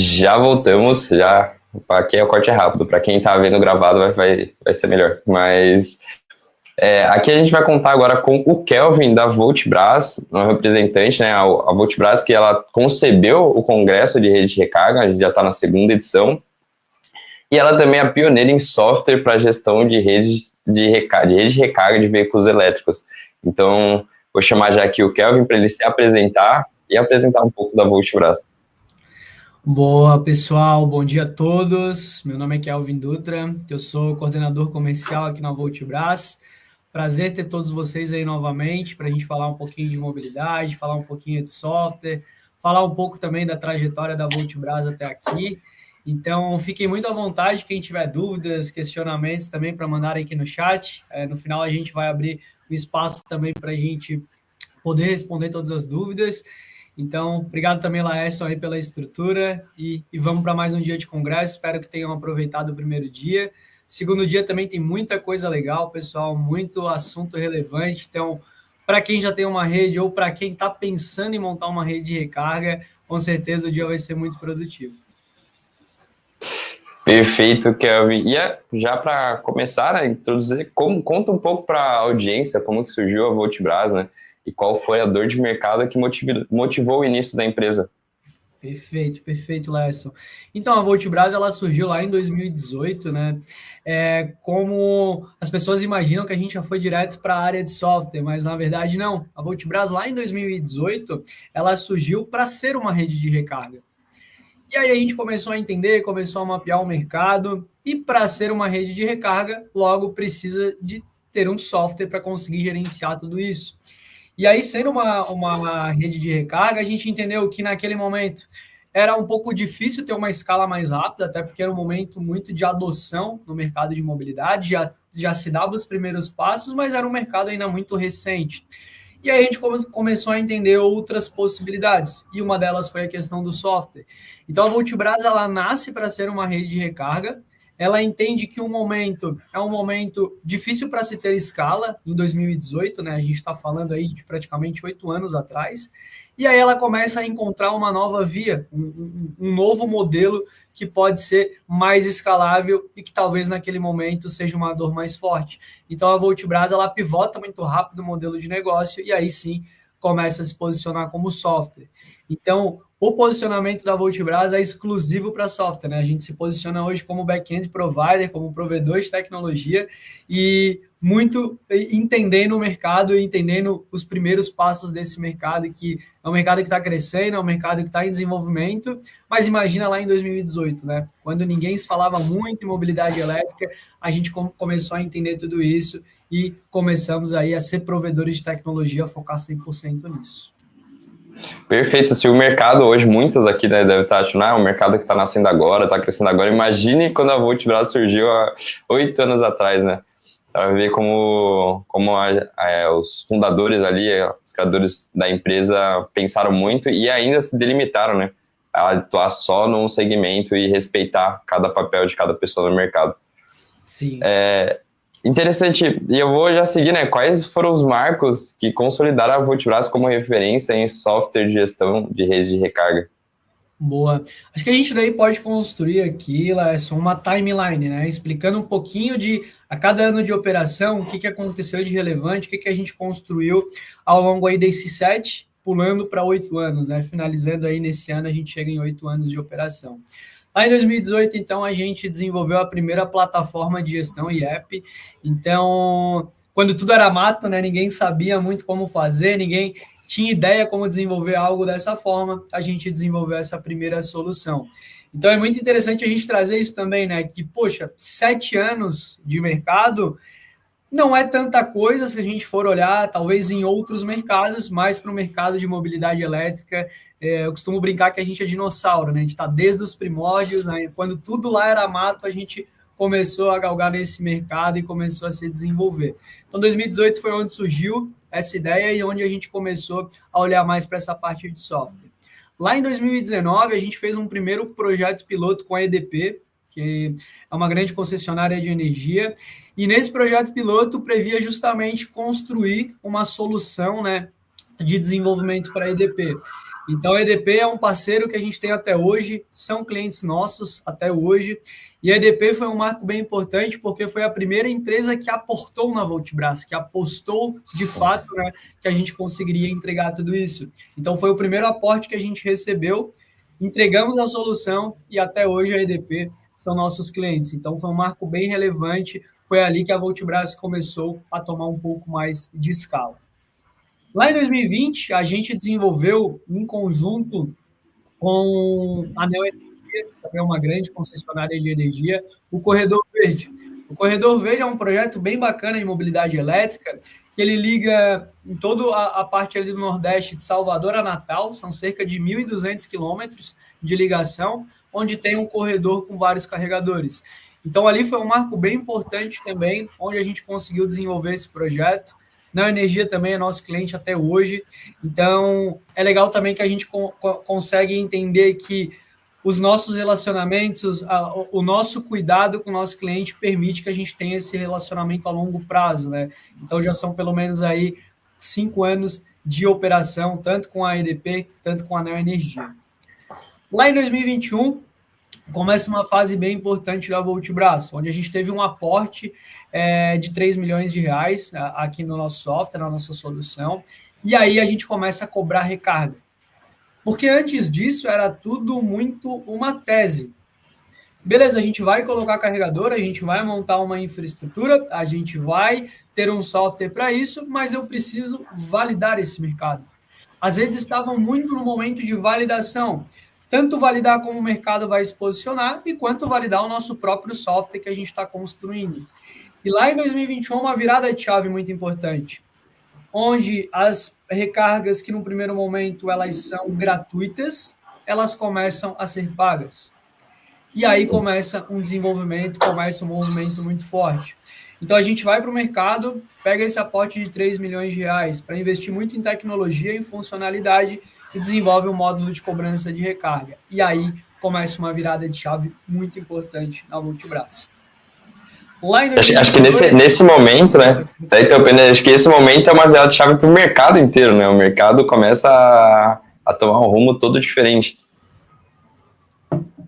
Já voltamos, já. Aqui é o corte rápido. Para quem está vendo gravado, vai ser melhor. Mas aqui a gente vai contar agora com o Kelvin da Voltbras, um representante, né? A Voltbras, que ela concebeu o Congresso de Rede de Recarga, a gente já está na segunda edição. E ela também é pioneira em software para gestão de rede de recarga de veículos elétricos. Então, vou chamar já aqui o Kelvin para ele se apresentar e apresentar um pouco da Voltbras. Boa, pessoal, bom dia a todos. Meu nome é Kelvin Dutra, eu sou coordenador comercial aqui na Voltbras. Prazer ter todos vocês aí novamente para a gente falar um pouquinho de mobilidade, falar um pouquinho de software, falar um pouco também da trajetória da Voltbras até aqui. Então, fiquem muito à vontade, quem tiver dúvidas, questionamentos também para mandarem aqui no chat. No final a gente vai abrir um espaço também para a gente poder responder todas as dúvidas. Então, obrigado também, Laércio, aí pela estrutura e vamos para mais um dia de congresso. Espero que tenham aproveitado o primeiro dia. Segundo dia também tem muita coisa legal, pessoal, muito assunto relevante. Então, para quem já tem uma rede ou para quem está pensando em montar uma rede de recarga, com certeza o dia vai ser muito produtivo. Perfeito, Kelvin. E já para começar a introduzir, conta um pouco para a audiência como que surgiu a Voltbras, né? E qual foi a dor de mercado que motivou o início da empresa? Perfeito, Lesson. Então, a Voltbras, ela surgiu lá em 2018, né? Como as pessoas imaginam que a gente já foi direto para a área de software, mas na verdade não. A Voltbras, lá em 2018, ela surgiu para ser uma rede de recarga. E aí a gente começou a entender, começou a mapear o mercado, e para ser uma rede de recarga, logo precisa de ter um software para conseguir gerenciar tudo isso. E aí, sendo uma rede de recarga, a gente entendeu que naquele momento era um pouco difícil ter uma escala mais rápida, até porque era um momento muito de adoção no mercado de mobilidade, já se dava os primeiros passos, mas era um mercado ainda muito recente. E aí a gente começou a entender outras possibilidades, e uma delas foi a questão do software. Então a Voltbras, ela nasce para ser uma rede de recarga, ela entende que o momento é um momento difícil para se ter escala, em 2018, né? A gente está falando aí de praticamente 8 anos atrás, e aí ela começa a encontrar uma nova via, um novo modelo que pode ser mais escalável e que talvez naquele momento seja uma dor mais forte. Então a Voltbras, ela pivota muito rápido o modelo de negócio e aí sim começa a se posicionar como software. Então, o posicionamento da Voltbras é exclusivo para software, né? A gente se posiciona hoje como back-end provider, como provedor de tecnologia e muito entendendo o mercado e entendendo os primeiros passos desse mercado, que é um mercado que está crescendo, é um mercado que está em desenvolvimento, mas imagina lá em 2018, né? Quando ninguém se falava muito em mobilidade elétrica, a gente começou a entender tudo isso e começamos aí a ser provedores de tecnologia, a focar 100% nisso. Perfeito. Se o mercado hoje, muitos aqui, né, devem estar achando, o mercado que está nascendo agora, está crescendo agora. Imagine quando a Voltbras surgiu há 8 anos atrás, né? Para ver como os fundadores ali, os criadores da empresa pensaram muito e ainda se delimitaram, né? A atuar só num segmento e respeitar cada papel de cada pessoa no mercado. Sim. Interessante, e eu vou já seguir, né? Quais foram os marcos que consolidaram a Voltbras como referência em software de gestão de rede de recarga? Boa. Acho que a gente daí pode construir aqui, Léo, uma timeline, né? Explicando um pouquinho de a cada ano de operação, o que aconteceu de relevante, o que a gente construiu ao longo aí desse 7, pulando para 8 anos, né? Finalizando aí nesse ano, a gente chega em 8 anos de operação. Lá em 2018, então, a gente desenvolveu a primeira plataforma de gestão IEP. Então, quando tudo era mato, né? Ninguém sabia muito como fazer, ninguém tinha ideia como desenvolver algo dessa forma, a gente desenvolveu essa primeira solução. Então, é muito interessante a gente trazer isso também, né? Que, poxa, 7 anos de mercado não é tanta coisa se a gente for olhar, talvez, em outros mercados, mas para o mercado de mobilidade elétrica, eu costumo brincar que a gente é dinossauro, né? A gente está desde os primórdios, né? Quando tudo lá era mato, a gente começou a galgar nesse mercado e começou a se desenvolver. Então, 2018 foi onde surgiu essa ideia e onde a gente começou a olhar mais para essa parte de software. Lá em 2019, a gente fez um primeiro projeto piloto com a EDP, que é uma grande concessionária de energia, e nesse projeto piloto previa justamente construir uma solução, né, de desenvolvimento para a EDP. Então, a EDP é um parceiro que a gente tem até hoje, são clientes nossos até hoje, e a EDP foi um marco bem importante, porque foi a primeira empresa que aportou na Voltbras, que apostou de fato, né, que a gente conseguiria entregar tudo isso. Então, foi o primeiro aporte que a gente recebeu, entregamos a solução, e até hoje a EDP são nossos clientes. Então, foi um marco bem relevante, foi ali que a Voltbras começou a tomar um pouco mais de escala. Lá em 2020, a gente desenvolveu, em conjunto com a Neo Energia, que também é uma grande concessionária de energia, o Corredor Verde. O Corredor Verde é um projeto bem bacana de mobilidade elétrica, que ele liga em toda a parte ali do Nordeste, de Salvador a Natal, são cerca de 1.200 quilômetros de ligação, onde tem um corredor com vários carregadores. Então, ali foi um marco bem importante também, onde a gente conseguiu desenvolver esse projeto. Neo Energia também é nosso cliente até hoje. Então, é legal também que a gente consegue entender que os nossos relacionamentos, o nosso cuidado com o nosso cliente permite que a gente tenha esse relacionamento a longo prazo, né? Então, já são pelo menos aí 5 anos de operação, tanto com a EDP, tanto com a Neo Energia. Lá em 2021, começa uma fase bem importante da Voltbras, onde a gente teve um aporte de 3 milhões de reais aqui no nosso software, na nossa solução, e aí a gente começa a cobrar recarga. Porque antes disso era tudo muito uma tese. Beleza, a gente vai colocar carregador, a gente vai montar uma infraestrutura, a gente vai ter um software para isso, mas eu preciso validar esse mercado. Às vezes estavam muito no momento de validação, tanto validar como o mercado vai se posicionar e quanto validar o nosso próprio software que a gente está construindo. E lá em 2021, uma virada de chave muito importante, onde as recargas que no primeiro momento elas são gratuitas, elas começam a ser pagas. E aí começa um desenvolvimento, começa um movimento muito forte. Então, a gente vai para o mercado, pega esse aporte de 3 milhões de reais para investir muito em tecnologia, em funcionalidade e desenvolve um módulo de cobrança de recarga. E aí começa uma virada de chave muito importante na Voltbras. Lá em 2022, acho que nesse momento, né? Acho que esse momento é uma virada de chave para o mercado inteiro, né? O mercado começa a tomar um rumo todo diferente.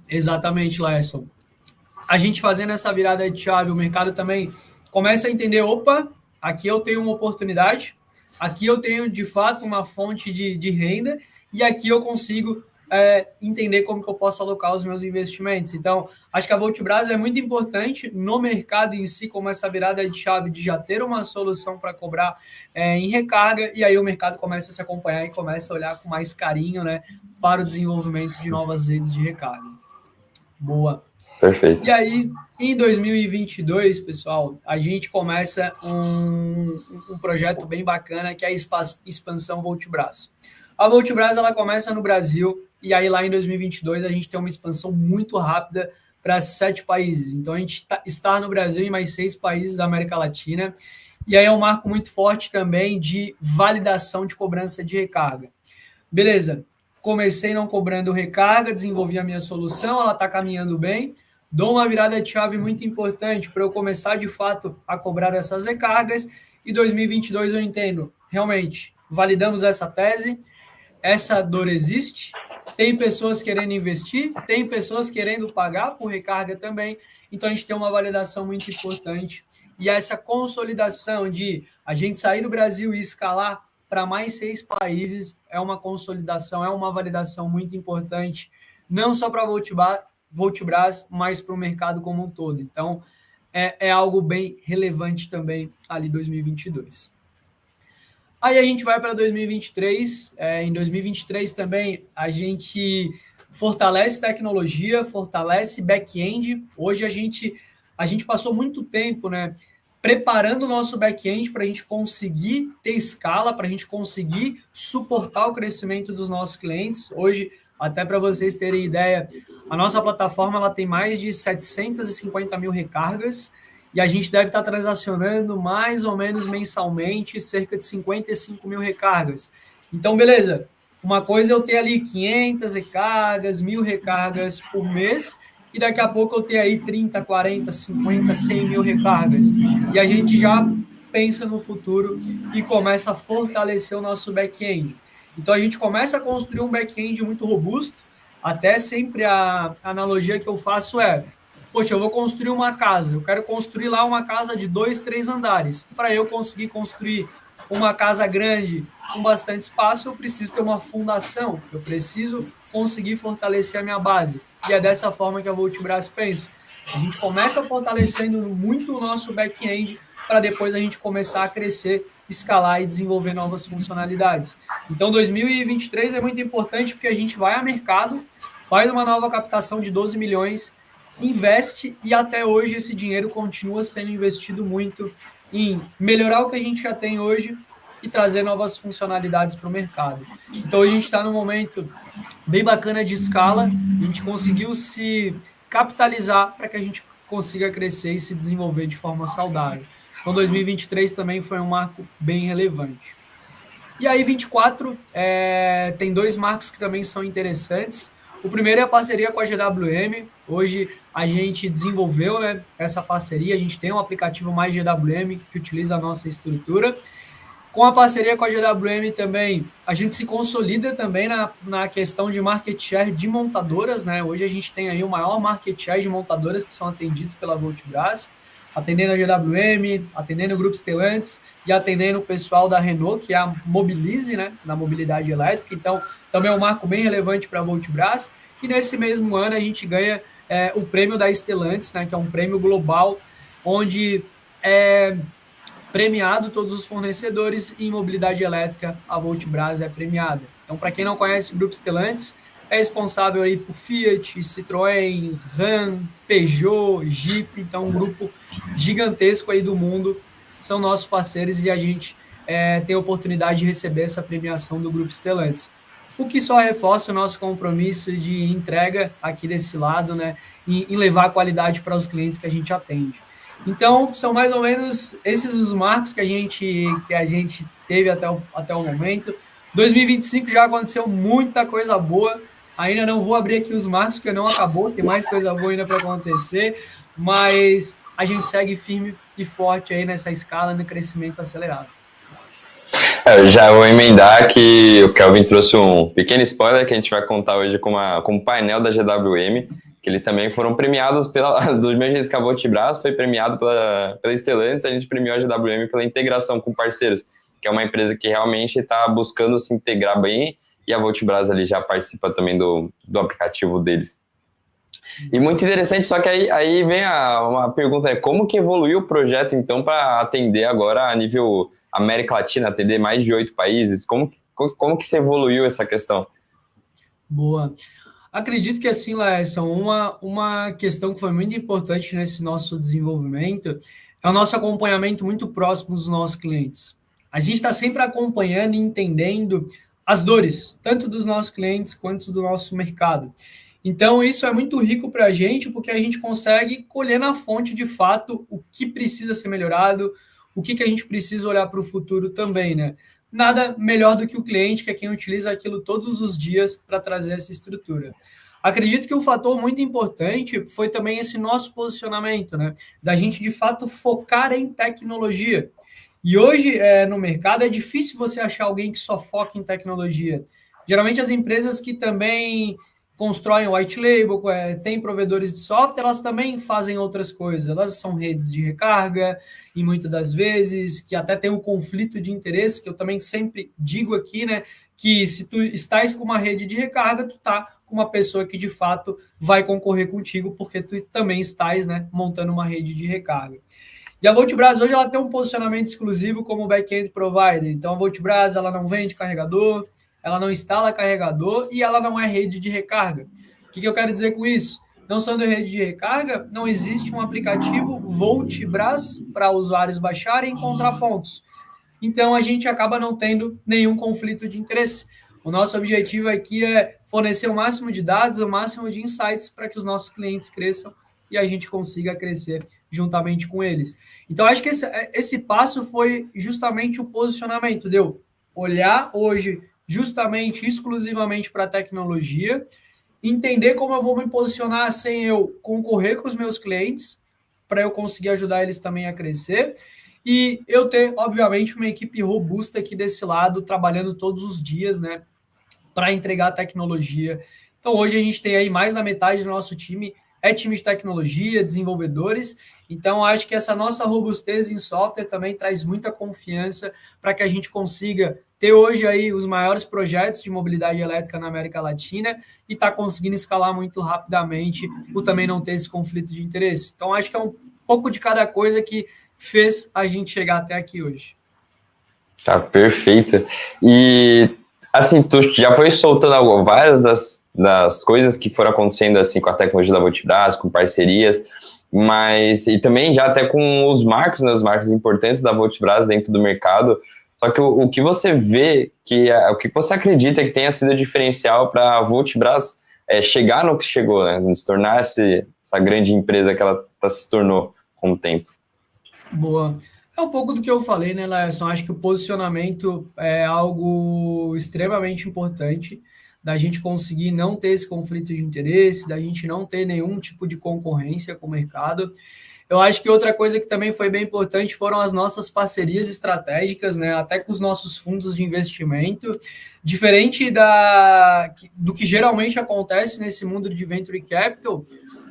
Exatamente, Laerson. A gente fazendo essa virada de chave, o mercado também começa a entender, opa, aqui eu tenho uma oportunidade, aqui eu tenho, de fato, uma fonte de renda, e aqui eu consigo entender como que eu posso alocar os meus investimentos. Então, acho que a Voltbras é muito importante no mercado em si, como essa virada de chave de já ter uma solução para cobrar em recarga, e aí o mercado começa a se acompanhar e começa a olhar com mais carinho, né, para o desenvolvimento de novas redes de recarga. Boa. Perfeito. E aí, em 2022, pessoal, a gente começa um projeto bem bacana, que é a expansão Voltbras. A Voltbras, ela começa no Brasil, e aí lá em 2022 a gente tem uma expansão muito rápida para 7 países. Então, a gente está no Brasil e mais 6 países da América Latina. E aí é um marco muito forte também de validação de cobrança de recarga. Beleza, comecei não cobrando recarga, desenvolvi a minha solução, ela está caminhando bem, dou uma virada de chave muito importante para eu começar, de fato, a cobrar essas recargas, e 2022 eu entendo, realmente, validamos essa tese, essa dor existe, tem pessoas querendo investir, tem pessoas querendo pagar por recarga também, então a gente tem uma validação muito importante, e essa consolidação de a gente sair do Brasil e escalar para mais 6 países é uma consolidação, é uma validação muito importante, não só para a Voltbras, mas para o mercado como um todo. Então, é algo bem relevante também ali 2022. Aí a gente vai para 2023. Em 2023 também a gente fortalece tecnologia, fortalece back-end. Hoje a gente passou muito tempo, né, preparando o nosso back-end para a gente conseguir ter escala, para a gente conseguir suportar o crescimento dos nossos clientes. Hoje, até para vocês terem ideia, a nossa plataforma ela tem mais de 750 mil recargas e a gente deve estar transacionando mais ou menos mensalmente cerca de 55 mil recargas. Então, beleza, uma coisa é eu ter ali 500 recargas, 1.000 recargas por mês, e daqui a pouco eu ter aí 30, 40, 50, 100 mil recargas. E a gente já pensa no futuro e começa a fortalecer o nosso back-end. Então, a gente começa a construir um back-end muito robusto, até sempre a analogia que eu faço é, poxa, eu vou construir uma casa, eu quero construir lá uma casa de 2, 3 andares. Para eu conseguir construir uma casa grande com bastante espaço, eu preciso ter uma fundação, eu preciso conseguir fortalecer a minha base. E é dessa forma que a Voltbras pensa. A gente começa fortalecendo muito o nosso back-end para depois a gente começar a crescer, escalar e desenvolver novas funcionalidades. Então, 2023 é muito importante porque a gente vai a mercado, faz uma nova captação de 12 milhões, investe e até hoje esse dinheiro continua sendo investido muito em melhorar o que a gente já tem hoje e trazer novas funcionalidades para o mercado. Então, a gente está num momento bem bacana de escala, a gente conseguiu se capitalizar para que a gente consiga crescer e se desenvolver de forma saudável. Então, 2023 também foi um marco bem relevante. E aí, 24, tem dois marcos que também são interessantes. O primeiro é a parceria com a GWM. Hoje a gente desenvolveu, né, essa parceria, a gente tem um aplicativo mais GWM que utiliza a nossa estrutura. Com a parceria com a GWM também, a gente se consolida também na questão de market share de montadoras, né? Hoje a gente tem aí o maior market share de montadoras que são atendidos pela Voltbras, atendendo a GWM, atendendo o Grupo Stellantis e atendendo o pessoal da Renault, que é a Mobilize, né? Na mobilidade elétrica. Então, também é um marco bem relevante para a Voltbras. E nesse mesmo ano a gente ganha o prêmio da Stellantis, né? Que é um prêmio global, onde premiado todos os fornecedores e em mobilidade elétrica a Voltbras é premiada. Então, para quem não conhece o Grupo Stellantis, é responsável aí por Fiat, Citroën, Ram, Peugeot, Jeep, então um grupo gigantesco aí do mundo, são nossos parceiros e a gente tem a oportunidade de receber essa premiação do Grupo Stellantis. O que só reforça o nosso compromisso de entrega aqui desse lado, né, em levar a qualidade para os clientes que a gente atende. Então, são mais ou menos esses os marcos que a gente teve até o momento. 2025 já aconteceu muita coisa boa. Ainda não vou abrir aqui os marcos, porque não acabou, tem mais coisa boa ainda para acontecer, mas a gente segue firme e forte aí nessa escala no crescimento acelerado. Eu já vou emendar que o Kelvin trouxe um pequeno spoiler que a gente vai contar hoje com o painel da GWM, que eles também foram premiados do mesmo jeito que a Voltbras foi premiado pela Stellantis, a gente premiou a GWM pela integração com parceiros, que é uma empresa que realmente está buscando se integrar bem, e a Voltbras ali já participa também do aplicativo deles. E muito interessante, só que aí vem uma pergunta, como que evoluiu o projeto, então, para atender agora a nível América Latina, atender mais de 8 países? Como que se evoluiu essa questão? Boa. Acredito que assim, Laércio, uma questão que foi muito importante nesse nosso desenvolvimento é o nosso acompanhamento muito próximo dos nossos clientes. A gente está sempre acompanhando e entendendo as dores, tanto dos nossos clientes quanto do nosso mercado. Então, isso é muito rico para a gente, porque a gente consegue colher na fonte, de fato, o que precisa ser melhorado, o que a gente precisa olhar para o futuro também, né? Nada melhor do que o cliente, que é quem utiliza aquilo todos os dias para trazer essa estrutura. Acredito que um fator muito importante foi também esse nosso posicionamento, né? Da gente, de fato, focar em tecnologia. E hoje, no mercado, é difícil você achar alguém que só foca em tecnologia. Geralmente, as empresas que também constroem white label, tem provedores de software, elas também fazem outras coisas. Elas são redes de recarga, e muitas das vezes, que até tem um conflito de interesse, que eu também sempre digo aqui, né, que se tu estás com uma rede de recarga, tu tá com uma pessoa que de fato vai concorrer contigo, porque tu também estás, né, montando uma rede de recarga. E a Voltbras hoje ela tem um posicionamento exclusivo como back-end provider. Então a Voltbras ela não vende carregador, ela não instala carregador e ela não é rede de recarga. O que eu quero dizer com isso? Não sendo rede de recarga, não existe um aplicativo Voltbras para usuários baixarem e encontrar pontos. Então a gente acaba não tendo nenhum conflito de interesse. O nosso objetivo aqui é fornecer o máximo de dados, o máximo de insights para que os nossos clientes cresçam e a gente consiga crescer juntamente com eles. Então, acho que esse passo foi justamente o posicionamento, deu olhar hoje justamente, exclusivamente para a tecnologia, entender como eu vou me posicionar sem eu concorrer com os meus clientes, para eu conseguir ajudar eles também a crescer, e eu ter, obviamente, uma equipe robusta aqui desse lado, trabalhando todos os dias, né, para entregar tecnologia. Então, hoje a gente tem aí mais da metade do nosso time é time de tecnologia, desenvolvedores. Então, acho que essa nossa robustez em software também traz muita confiança para que a gente consiga ter hoje aí os maiores projetos de mobilidade elétrica na América Latina e está conseguindo escalar muito rapidamente por também não ter esse conflito de interesse. Então, acho que é um pouco de cada coisa que fez a gente chegar até aqui hoje. Tá perfeito. E assim, tu já foi soltando várias das coisas que foram acontecendo assim com a tecnologia da Voltbras, com parcerias, mas e também já até com os marcos, né, os marcos importantes da Voltbras dentro do mercado. Só que o que você vê, o que você acredita que tenha sido diferencial para a Voltbras chegar no que chegou, né, se tornar essa grande empresa que ela se tornou com o tempo? Boa. É um pouco do que eu falei, né, Laércio? Acho que o posicionamento é algo extremamente importante da gente conseguir não ter esse conflito de interesse, da gente não ter nenhum tipo de concorrência com o mercado. Eu acho que outra coisa que também foi bem importante foram as nossas parcerias estratégicas, né? Até com os nossos fundos de investimento. Diferente do que geralmente acontece nesse mundo de venture capital,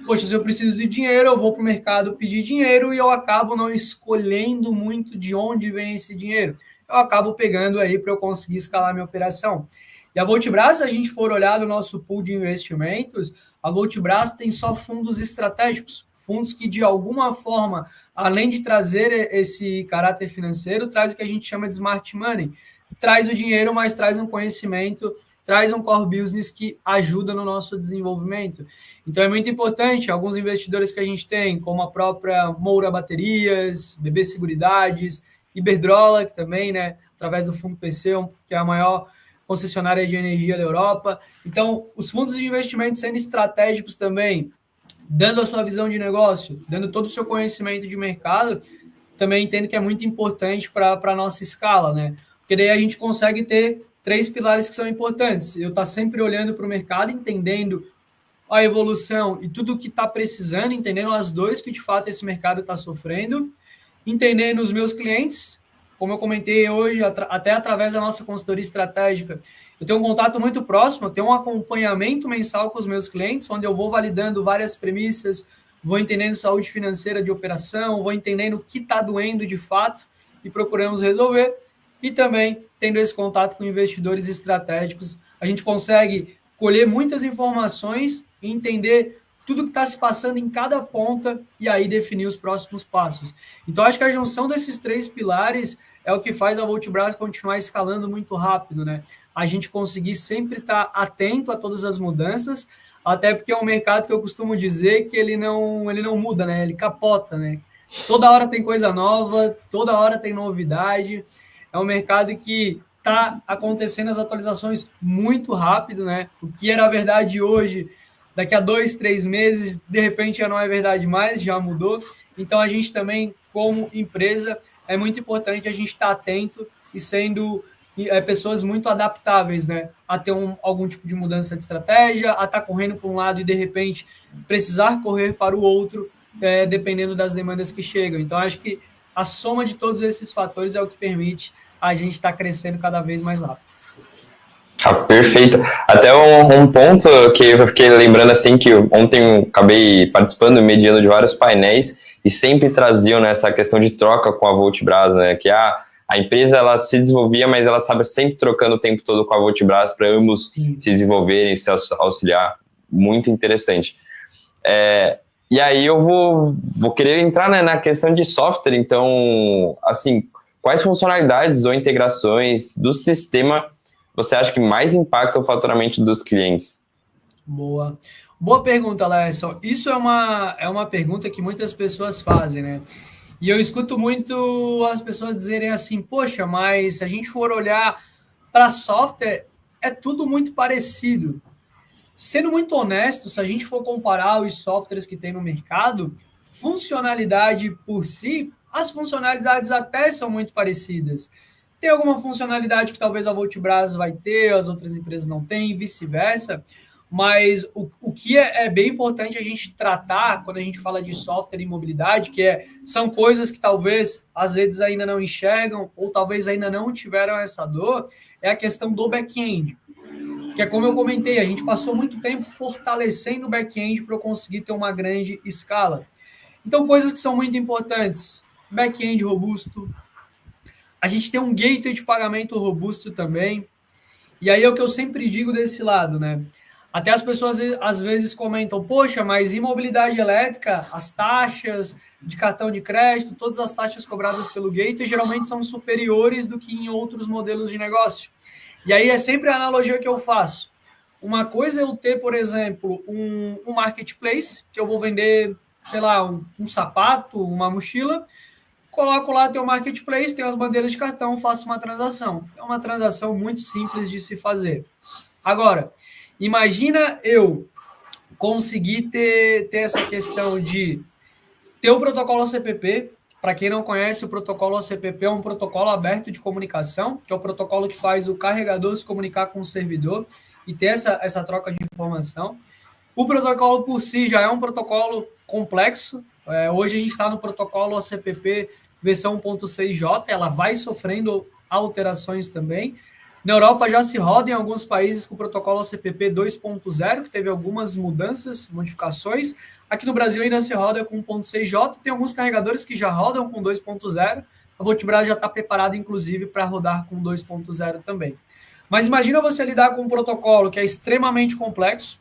poxa, se eu preciso de dinheiro, eu vou para o mercado pedir dinheiro e eu acabo não escolhendo muito de onde vem esse dinheiro. Eu acabo pegando aí para eu conseguir escalar minha operação. E a Voltbras, se a gente for olhar no nosso pool de investimentos, a Voltbras tem só fundos estratégicos, fundos que de alguma forma, além de trazer esse caráter financeiro, traz o que a gente chama de smart money. Traz o dinheiro, mas traz um conhecimento, traz um core business que ajuda no nosso desenvolvimento. Então é muito importante, alguns investidores que a gente tem, como a própria Moura Baterias, BB Seguridades, Iberdrola, que também, né, através do Fundo PC, que é a maior concessionária de energia da Europa. Então, os fundos de investimento sendo estratégicos também, dando a sua visão de negócio, dando todo o seu conhecimento de mercado, também entendo que é muito importante para a nossa escala, né? Porque daí a gente consegue ter 3 pilares que são importantes. Eu estar sempre olhando para o mercado, entendendo a evolução e tudo o que está precisando, entendendo as dores que de fato esse mercado está sofrendo, entendendo os meus clientes, como eu comentei hoje, até através da nossa consultoria estratégica, eu tenho um contato muito próximo, eu tenho um acompanhamento mensal com os meus clientes, onde eu vou validando várias premissas, vou entendendo saúde financeira de operação, vou entendendo o que está doendo de fato e procuramos resolver. E também, tendo esse contato com investidores estratégicos, a gente consegue colher muitas informações e entender tudo que está se passando em cada ponta e aí definir os próximos passos. Então, acho que a junção desses 3 pilares é o que faz a Voltbras continuar escalando muito rápido, né? A gente conseguir sempre estar atento a todas as mudanças, até porque é um mercado que eu costumo dizer que ele não muda, né? Ele capota, né? Toda hora tem coisa nova, toda hora tem novidade. É um mercado que está acontecendo as atualizações muito rápido, né? O que era verdade hoje, daqui a 2, 3 meses, de repente já não é verdade mais, já mudou. Então, a gente também, como empresa, é muito importante a gente estar atento e sendo pessoas muito adaptáveis, né? A ter algum tipo de mudança de estratégia, a estar correndo para um lado e, de repente, precisar correr para o outro, dependendo das demandas que chegam. Então, acho que a soma de todos esses fatores é o que permite a gente estar crescendo cada vez mais rápido. Perfeito. Até um ponto que eu fiquei lembrando assim, que ontem eu acabei participando, mediando de vários painéis e sempre traziam nessa questão de troca com a Voltbras, né? Que a empresa ela se desenvolvia, mas ela estava sempre trocando o tempo todo com a Voltbras para ambos se desenvolverem, se auxiliar. Muito interessante. E aí eu vou querer entrar, né, na questão de software. Então, assim, quais funcionalidades ou integrações do sistema você acha que mais impacta o faturamento dos clientes? Boa. Boa pergunta, Lesson. Isso é uma pergunta que muitas pessoas fazem, né? E eu escuto muito as pessoas dizerem assim, poxa, mas se a gente for olhar para software, é tudo muito parecido. Sendo muito honesto, se a gente for comparar os softwares que tem no mercado, funcionalidade por si, as funcionalidades até são muito parecidas. Tem alguma funcionalidade que talvez a Voltbras vai ter, as outras empresas não têm, e vice-versa. Mas o que é bem importante a gente tratar quando a gente fala de software e mobilidade, são coisas que talvez as redes ainda não enxergam ou talvez ainda não tiveram essa dor, é a questão do back-end. Que é como eu comentei, a gente passou muito tempo fortalecendo o back-end para eu conseguir ter uma grande escala. Então, coisas que são muito importantes. Back-end robusto. A gente tem um gateway de pagamento robusto também. E aí é o que eu sempre digo desse lado, né? Até as pessoas às vezes comentam, poxa, mas em mobilidade elétrica, as taxas de cartão de crédito, todas as taxas cobradas pelo gateway geralmente são superiores do que em outros modelos de negócio. E aí é sempre a analogia que eu faço. Uma coisa é eu ter, por exemplo, um marketplace, que eu vou vender, sei lá, um sapato, uma mochila, coloco lá teu marketplace, tem as bandeiras de cartão, faço uma transação. É uma transação muito simples de se fazer. Agora, imagina eu conseguir ter essa questão de ter o protocolo CPP. Para quem não conhece, o protocolo CPP é um protocolo aberto de comunicação, que é o protocolo que faz o carregador se comunicar com o servidor e ter essa troca de informação. O protocolo por si já é um protocolo complexo. Hoje a gente está no protocolo CPP versão 1.6J, ela vai sofrendo alterações também. Na Europa já se roda em alguns países com o protocolo CPP 2.0, que teve algumas mudanças, modificações. Aqui no Brasil ainda se roda com 1.6J, tem alguns carregadores que já rodam com 2.0. A Voltbras já está preparada, inclusive, para rodar com 2.0 também. Mas imagina você lidar com um protocolo que é extremamente complexo.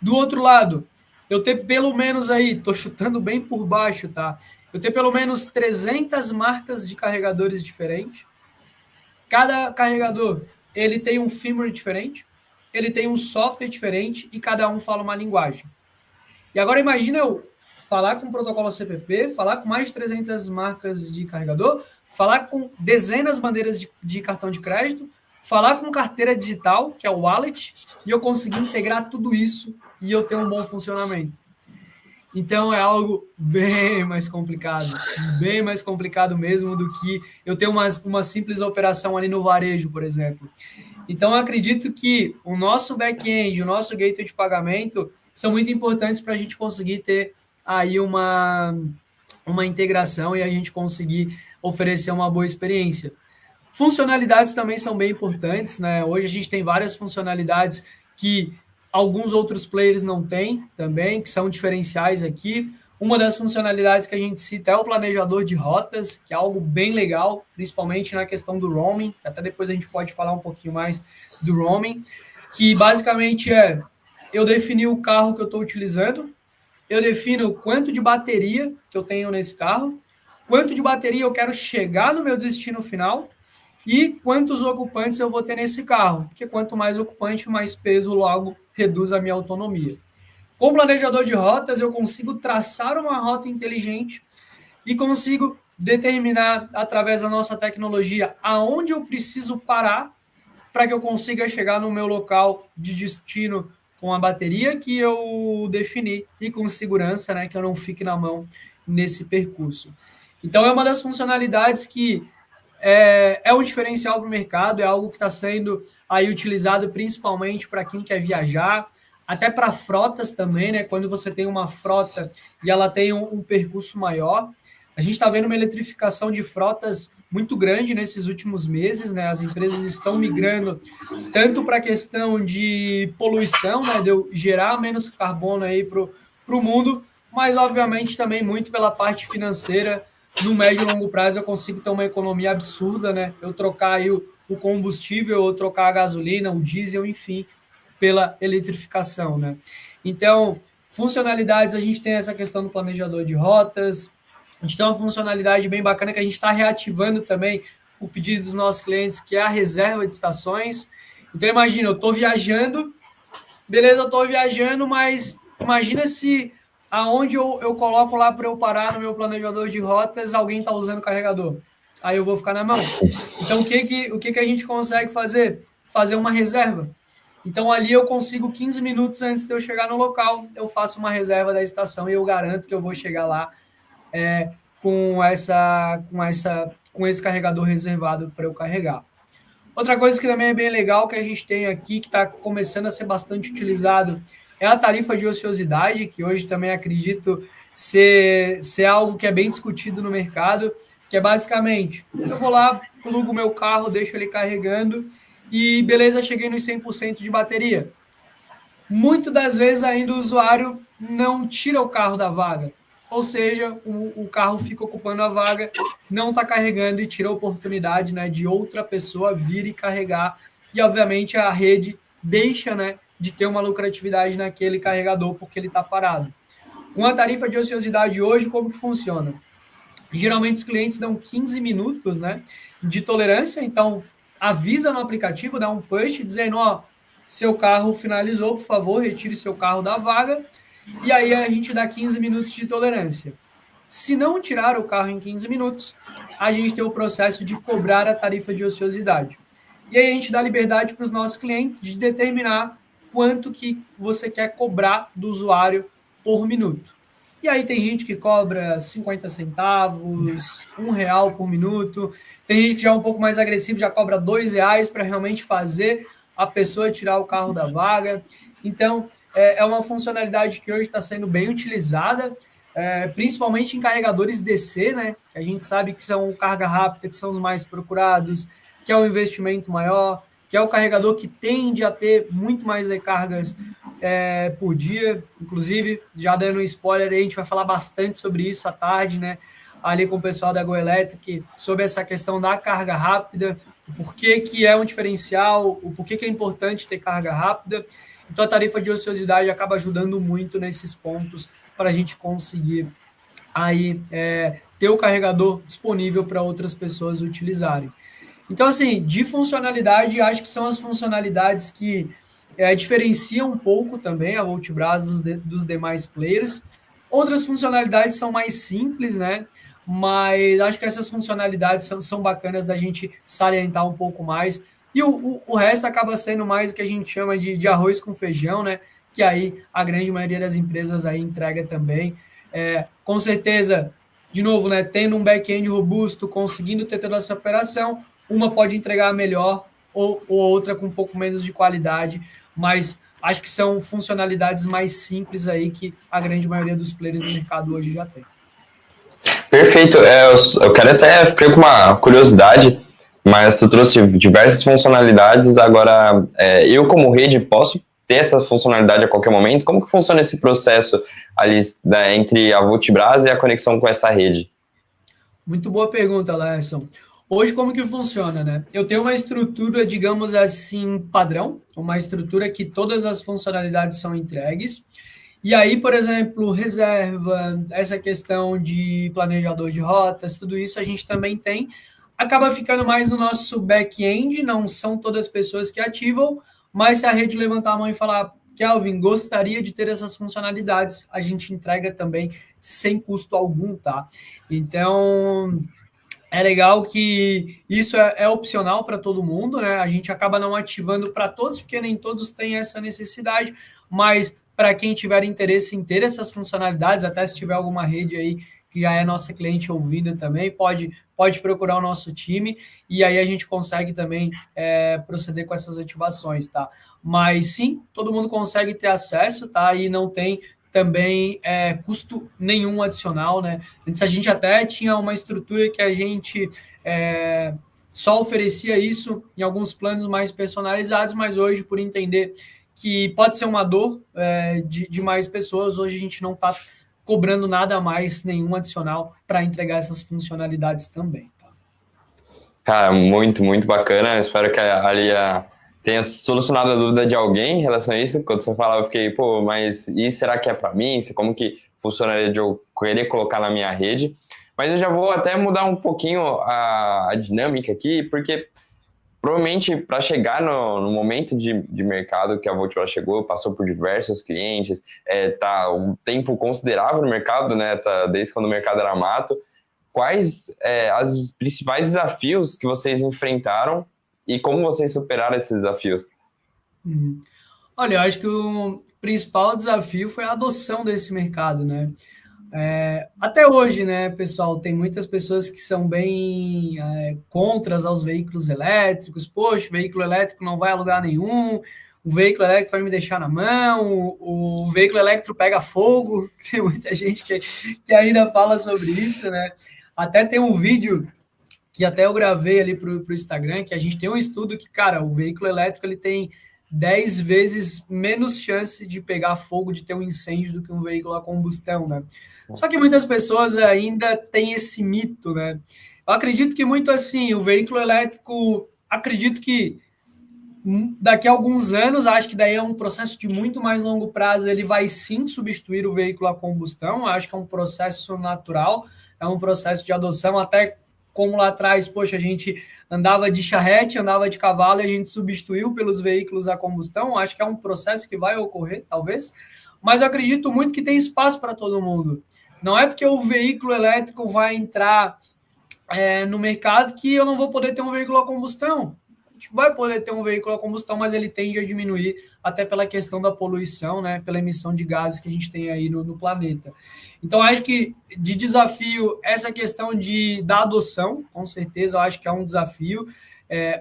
Do outro lado, eu ter pelo menos aí, tô chutando bem por baixo, tá? Eu ter pelo menos 300 marcas de carregadores diferentes. Cada carregador, ele tem um firmware diferente, ele tem um software diferente e cada um fala uma linguagem. E agora imagina eu falar com o protocolo CPP, falar com mais de 300 marcas de carregador, falar com dezenas de bandeiras de cartão de crédito, falar com carteira digital, que é o wallet, e eu conseguir integrar tudo isso e eu ter um bom funcionamento. Então é algo bem mais complicado mesmo do que eu ter uma simples operação ali no varejo, por exemplo. Então eu acredito que o nosso back-end, o nosso gateway de pagamento são muito importantes para a gente conseguir ter aí uma integração e a gente conseguir oferecer uma boa experiência. Funcionalidades também são bem importantes, né? Hoje a gente tem várias funcionalidades que alguns outros players não têm também, que são diferenciais aqui. Uma das funcionalidades que a gente cita é o planejador de rotas, que é algo bem legal, principalmente na questão do roaming, que até depois a gente pode falar um pouquinho mais do roaming, que basicamente eu defini o carro que eu estou utilizando, eu defino quanto de bateria que eu tenho nesse carro, quanto de bateria eu quero chegar no meu destino final e quantos ocupantes eu vou ter nesse carro, porque quanto mais ocupante, mais peso logo reduz a minha autonomia. Com o planejador de rotas, eu consigo traçar uma rota inteligente e consigo determinar, através da nossa tecnologia, aonde eu preciso parar para que eu consiga chegar no meu local de destino com a bateria que eu defini e com segurança, né, que eu não fique na mão nesse percurso. Então, é uma das funcionalidades que é um diferencial para o mercado, é algo que está sendo aí utilizado principalmente para quem quer viajar, até para frotas também, né? Quando você tem uma frota e ela tem um percurso maior. A gente está vendo uma eletrificação de frotas muito grande nesses últimos meses, né? As empresas estão migrando tanto para a questão de poluição, né? De eu gerar menos carbono aí para o mundo, mas obviamente também muito pela parte financeira. No médio e longo prazo eu consigo ter uma economia absurda, né? Eu trocar aí o combustível, ou trocar a gasolina, o diesel, enfim, pela eletrificação, né? Então, funcionalidades, a gente tem essa questão do planejador de rotas, a gente tem uma funcionalidade bem bacana que a gente está reativando também por pedido dos nossos clientes, que é a reserva de estações. Então, imagina, eu estou viajando, beleza, eu estou viajando, mas imagina se aonde eu coloco lá para eu parar no meu planejador de rotas, alguém está usando o carregador. Aí eu vou ficar na mão. Então, o que a gente consegue fazer? Fazer uma reserva. Então, ali eu consigo 15 minutos antes de eu chegar no local, eu faço uma reserva da estação e eu garanto que eu vou chegar lá com esse carregador reservado para eu carregar. Outra coisa que também é bem legal que a gente tem aqui, que está começando a ser bastante utilizado, é a tarifa de ociosidade, que hoje também acredito ser algo que é bem discutido no mercado, que é basicamente, eu vou lá, plugo o meu carro, deixo ele carregando e beleza, cheguei nos 100% de bateria. Muitas das vezes ainda o usuário não tira o carro da vaga, ou seja, o carro fica ocupando a vaga, não está carregando e tira a oportunidade, né, de outra pessoa vir e carregar, e obviamente a rede deixa, né, de ter uma lucratividade naquele carregador porque ele está parado. Com a tarifa de ociosidade hoje, como que funciona? Geralmente os clientes dão 15 minutos, né, de tolerância, então avisa no aplicativo, dá um push dizendo, ó, seu carro finalizou, por favor, retire seu carro da vaga, e aí a gente dá 15 minutos de tolerância. Se não tirar o carro em 15 minutos, a gente tem o processo de cobrar a tarifa de ociosidade. E aí a gente dá liberdade para os nossos clientes de determinar quanto que você quer cobrar do usuário por minuto. E aí tem gente que cobra 50 centavos, R$ 1 por minuto. Tem gente que já é um pouco mais agressivo, já cobra R$ 2 para realmente fazer a pessoa tirar o carro da vaga. Então, é uma funcionalidade que hoje está sendo bem utilizada, principalmente em carregadores DC, né? Que a gente sabe que são carga rápida, que são os mais procurados, que é um investimento maior, que é o carregador que tende a ter muito mais recargas por dia. Inclusive, já dando um spoiler, a gente vai falar bastante sobre isso à tarde, né? Ali com o pessoal da GoElectric, sobre essa questão da carga rápida, o porquê que é um diferencial, o porquê que é importante ter carga rápida. Então, a tarifa de ociosidade acaba ajudando muito nesses pontos para a gente conseguir aí ter o carregador disponível para outras pessoas utilizarem. Então, assim, de funcionalidade, acho que são as funcionalidades que diferenciam um pouco também a Voltbras dos demais players. Outras funcionalidades são mais simples, né? Mas acho que essas funcionalidades são bacanas da gente salientar um pouco mais. E o resto acaba sendo mais o que a gente chama de arroz com feijão, né? Que aí a grande maioria das empresas aí entrega também. Com certeza, de novo, né? Tendo um back-end robusto, conseguindo ter toda essa operação, uma pode entregar melhor ou outra com um pouco menos de qualidade, mas acho que são funcionalidades mais simples aí que a grande maioria dos players do mercado hoje já tem. Perfeito. Eu quero até ficar com uma curiosidade, mas tu trouxe diversas funcionalidades. Agora, eu como rede posso ter essa funcionalidade a qualquer momento? Como que funciona esse processo ali, né, entre a Voltbras e a conexão com essa rede? Muito boa pergunta, Larson. Hoje, como que funciona, né? Eu tenho uma estrutura, digamos assim, padrão, uma estrutura que todas as funcionalidades são entregues. E aí, por exemplo, reserva, essa questão de planejador de rotas, tudo isso a gente também tem. Acaba ficando mais no nosso back-end, não são todas as pessoas que ativam, mas se a rede levantar a mão e falar, Kelvin, gostaria de ter essas funcionalidades, a gente entrega também sem custo algum, tá? Então, é legal que isso é opcional para todo mundo, né? A gente acaba não ativando para todos, porque nem todos têm essa necessidade, mas para quem tiver interesse em ter essas funcionalidades, até se tiver alguma rede aí que já é nossa cliente ouvindo também, pode procurar o nosso time e aí a gente consegue também proceder com essas ativações, tá? Mas sim, todo mundo consegue ter acesso, tá? E não tem também custo nenhum adicional, né? Antes a gente até tinha uma estrutura que a gente só oferecia isso em alguns planos mais personalizados, mas hoje, por entender que pode ser uma dor de mais pessoas, hoje a gente não está cobrando nada mais, nenhum adicional para entregar essas funcionalidades também. Tá? Cara, muito, muito bacana. Eu espero que a Alia tenha solucionado a dúvida de alguém em relação a isso. Quando você falava, eu fiquei, pô, mas e será que é para mim? Como que funcionaria de eu querer colocar na minha rede? Mas eu já vou até mudar um pouquinho a dinâmica aqui, porque provavelmente para chegar no momento de mercado que a Voltbras chegou, passou por diversos clientes, tá um tempo considerável no mercado, né? Tá desde quando o mercado era mato. Quais os principais desafios que vocês enfrentaram e como vocês superaram esses desafios? Olha, eu acho que o principal desafio foi a adoção desse mercado, né? Até hoje, né, pessoal, tem muitas pessoas que são bem contras aos veículos elétricos. Poxa, o veículo elétrico não vai a lugar nenhum, o veículo elétrico vai me deixar na mão, o veículo elétrico pega fogo. Tem muita gente que ainda fala sobre isso, né? Até tem um vídeo que até eu gravei ali para o Instagram, que a gente tem um estudo que, cara, o veículo elétrico ele tem 10 vezes menos chance de pegar fogo, de ter um incêndio do que um veículo a combustão, né? Só que muitas pessoas ainda têm esse mito, né? Eu acredito que muito assim, o veículo elétrico, acredito que daqui a alguns anos, acho que daí é um processo de muito mais longo prazo, ele vai sim substituir o veículo a combustão, acho que é um processo natural, é um processo de adoção, até como lá atrás, poxa, a gente andava de charrete, andava de cavalo e a gente substituiu pelos veículos a combustão, acho que é um processo que vai ocorrer, talvez, mas eu acredito muito que tem espaço para todo mundo. Não é porque o veículo elétrico vai entrar no mercado que eu não vou poder ter um veículo a combustão. A gente vai poder ter um veículo a combustão, mas ele tende a diminuir até pela questão da poluição, né, pela emissão de gases que a gente tem aí no planeta. Então, acho que de desafio, essa questão da adoção, com certeza, eu acho que é um desafio.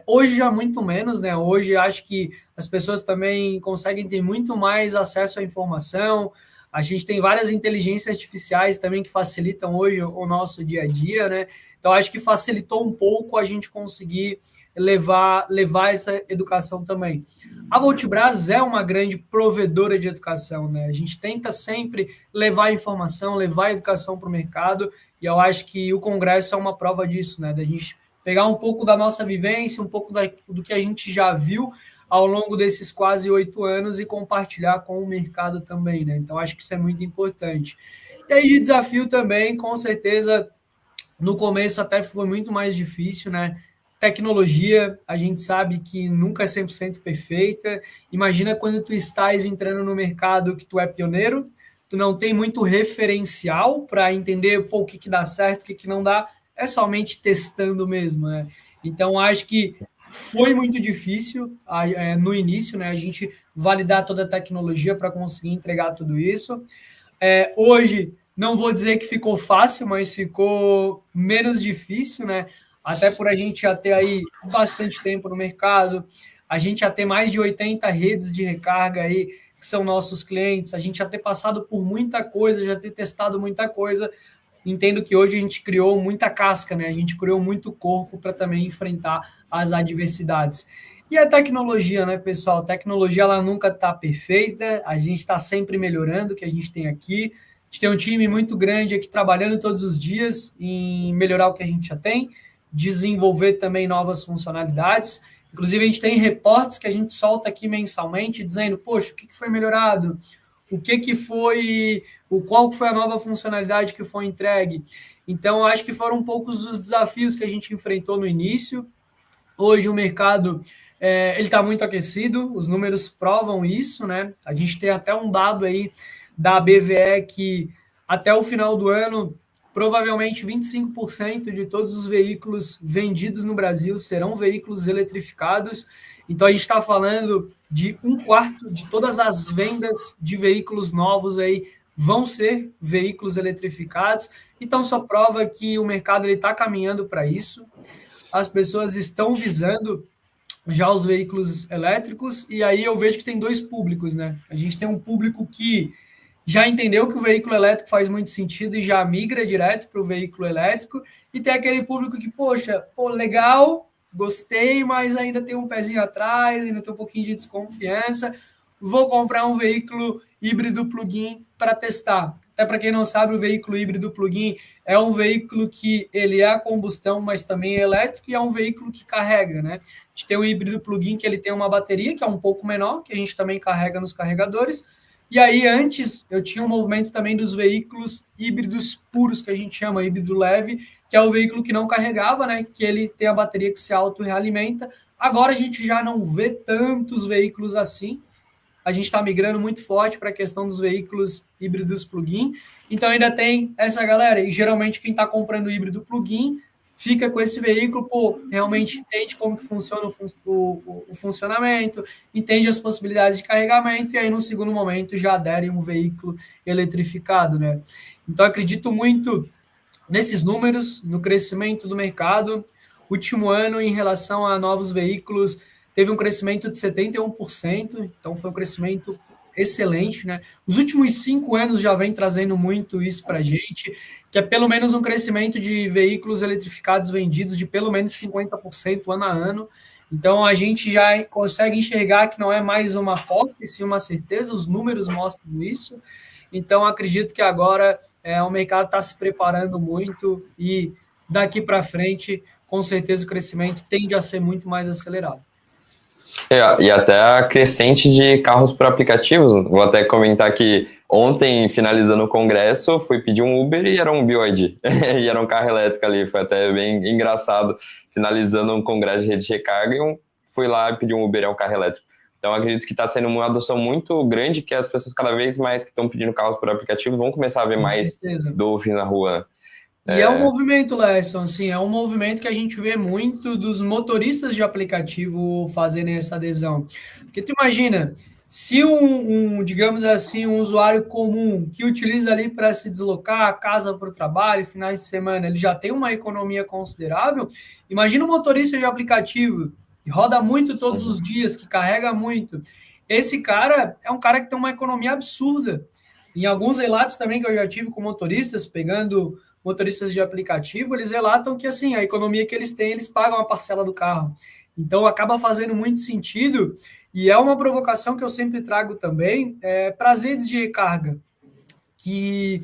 Hoje já muito menos, né? Hoje acho que as pessoas também conseguem ter muito mais acesso à informação. A gente tem várias inteligências artificiais também que facilitam hoje o nosso dia a dia, né? Então, acho que facilitou um pouco a gente conseguir levar essa educação também. A Voltibras é uma grande provedora de educação, né? A gente tenta sempre levar informação, levar educação para o mercado, e eu acho que o Congresso é uma prova disso, né? Da gente pegar um pouco da nossa vivência, um pouco do que a gente já viu ao longo desses quase 8 anos e compartilhar com o mercado também, né? Então, acho que isso é muito importante. E aí, de desafio também, com certeza, no começo até foi muito mais difícil, né? Tecnologia, a gente sabe que nunca é 100% perfeita. Imagina quando tu estás entrando no mercado que tu é pioneiro, tu não tem muito referencial para entender pô, o que dá certo, o que não dá, é somente testando mesmo, né? Então, acho que foi muito difícil no início, né? A gente validar toda a tecnologia para conseguir entregar tudo isso. Hoje, não vou dizer que ficou fácil, mas ficou menos difícil, né? Até por a gente já ter aí bastante tempo no mercado, a gente já ter mais de 80 redes de recarga aí, que são nossos clientes, a gente já ter passado por muita coisa, já ter testado muita coisa. Entendo que hoje a gente criou muita casca, né? A gente criou muito corpo para também enfrentar as adversidades. E a tecnologia, né, pessoal? A tecnologia ela nunca está perfeita, a gente está sempre melhorando o que a gente tem aqui. A gente tem um time muito grande aqui trabalhando todos os dias em melhorar o que a gente já tem, desenvolver também novas funcionalidades. Inclusive, a gente tem reportes que a gente solta aqui mensalmente, dizendo, poxa, o que foi melhorado? O que foi, qual foi a nova funcionalidade que foi entregue? Então, acho que foram um pouco dos desafios que a gente enfrentou no início. Hoje o mercado ele está muito aquecido, os números provam isso, né? A gente tem até um dado aí da BVE que até o final do ano, provavelmente 25% de todos os veículos vendidos no Brasil serão veículos eletrificados. Então a gente está falando de 1/4 de todas as vendas de veículos novos aí vão ser veículos eletrificados. Então só prova que o mercado está caminhando para isso. As pessoas estão visando já os veículos elétricos, e aí eu vejo que tem dois públicos, né? A gente tem um público que já entendeu que o veículo elétrico faz muito sentido e já migra direto para o veículo elétrico, e tem aquele público que, poxa, pô, legal, gostei, mas ainda tem um pezinho atrás, ainda tem um pouquinho de desconfiança, vou comprar um veículo híbrido plug-in para testar. Até para quem não sabe, o veículo híbrido plug-in é um veículo que ele é a combustão, mas também é elétrico, e é um veículo que carrega, né? A gente tem o híbrido plug-in que ele tem uma bateria que é um pouco menor, que a gente também carrega nos carregadores. E aí, antes, eu tinha um movimento também dos veículos híbridos puros, que a gente chama híbrido leve, que é o veículo que não carregava, né? Que ele tem a bateria que se auto-realimenta. Agora a gente já não vê tantos veículos assim. A gente está migrando muito forte para a questão dos veículos híbridos plug-in. Então ainda tem essa galera, e geralmente quem está comprando híbrido plug-in fica com esse veículo, pô, realmente entende como que funciona o funcionamento, entende as possibilidades de carregamento, e aí no segundo momento já adere um veículo eletrificado, né? Então, acredito muito nesses números, no crescimento do mercado. Último ano, em relação a novos veículos, teve um crescimento de 71%, então foi um crescimento excelente, né? Os últimos 5 anos já vem trazendo muito isso para a gente, que é pelo menos um crescimento de veículos eletrificados vendidos de pelo menos 50% ano a ano. Então a gente já consegue enxergar que não é mais uma aposta, e sim uma certeza, os números mostram isso. Então acredito que agora o mercado está se preparando muito e daqui para frente, com certeza, o crescimento tende a ser muito mais acelerado. E até a crescente de carros por aplicativos. Vou até comentar que ontem, finalizando o congresso, fui pedir um Uber e era um BYD. E era um carro elétrico ali. Foi até bem engraçado. Finalizando um congresso de rede de recarga, fui lá e pedi um Uber, é um carro elétrico. Então, acredito que está sendo uma adoção muito grande, que as pessoas cada vez mais que estão pedindo carros por aplicativo vão começar a ver mais Dolphin na rua. E é um movimento, Lesson, assim, é um movimento que a gente vê muito dos motoristas de aplicativo fazerem essa adesão. Porque tu imagina, se digamos assim, um usuário comum que utiliza ali para se deslocar, casa para o trabalho, finais de semana, ele já tem uma economia considerável, imagina um motorista de aplicativo que roda muito todos os dias, que carrega muito. Esse cara é um cara que tem uma economia absurda. Em alguns relatos também que eu já tive com motoristas, pegando motoristas de aplicativo, eles relatam que assim, a economia que eles têm, eles pagam a parcela do carro. Então acaba fazendo muito sentido, e é uma provocação que eu sempre trago também, para as redes de recarga, que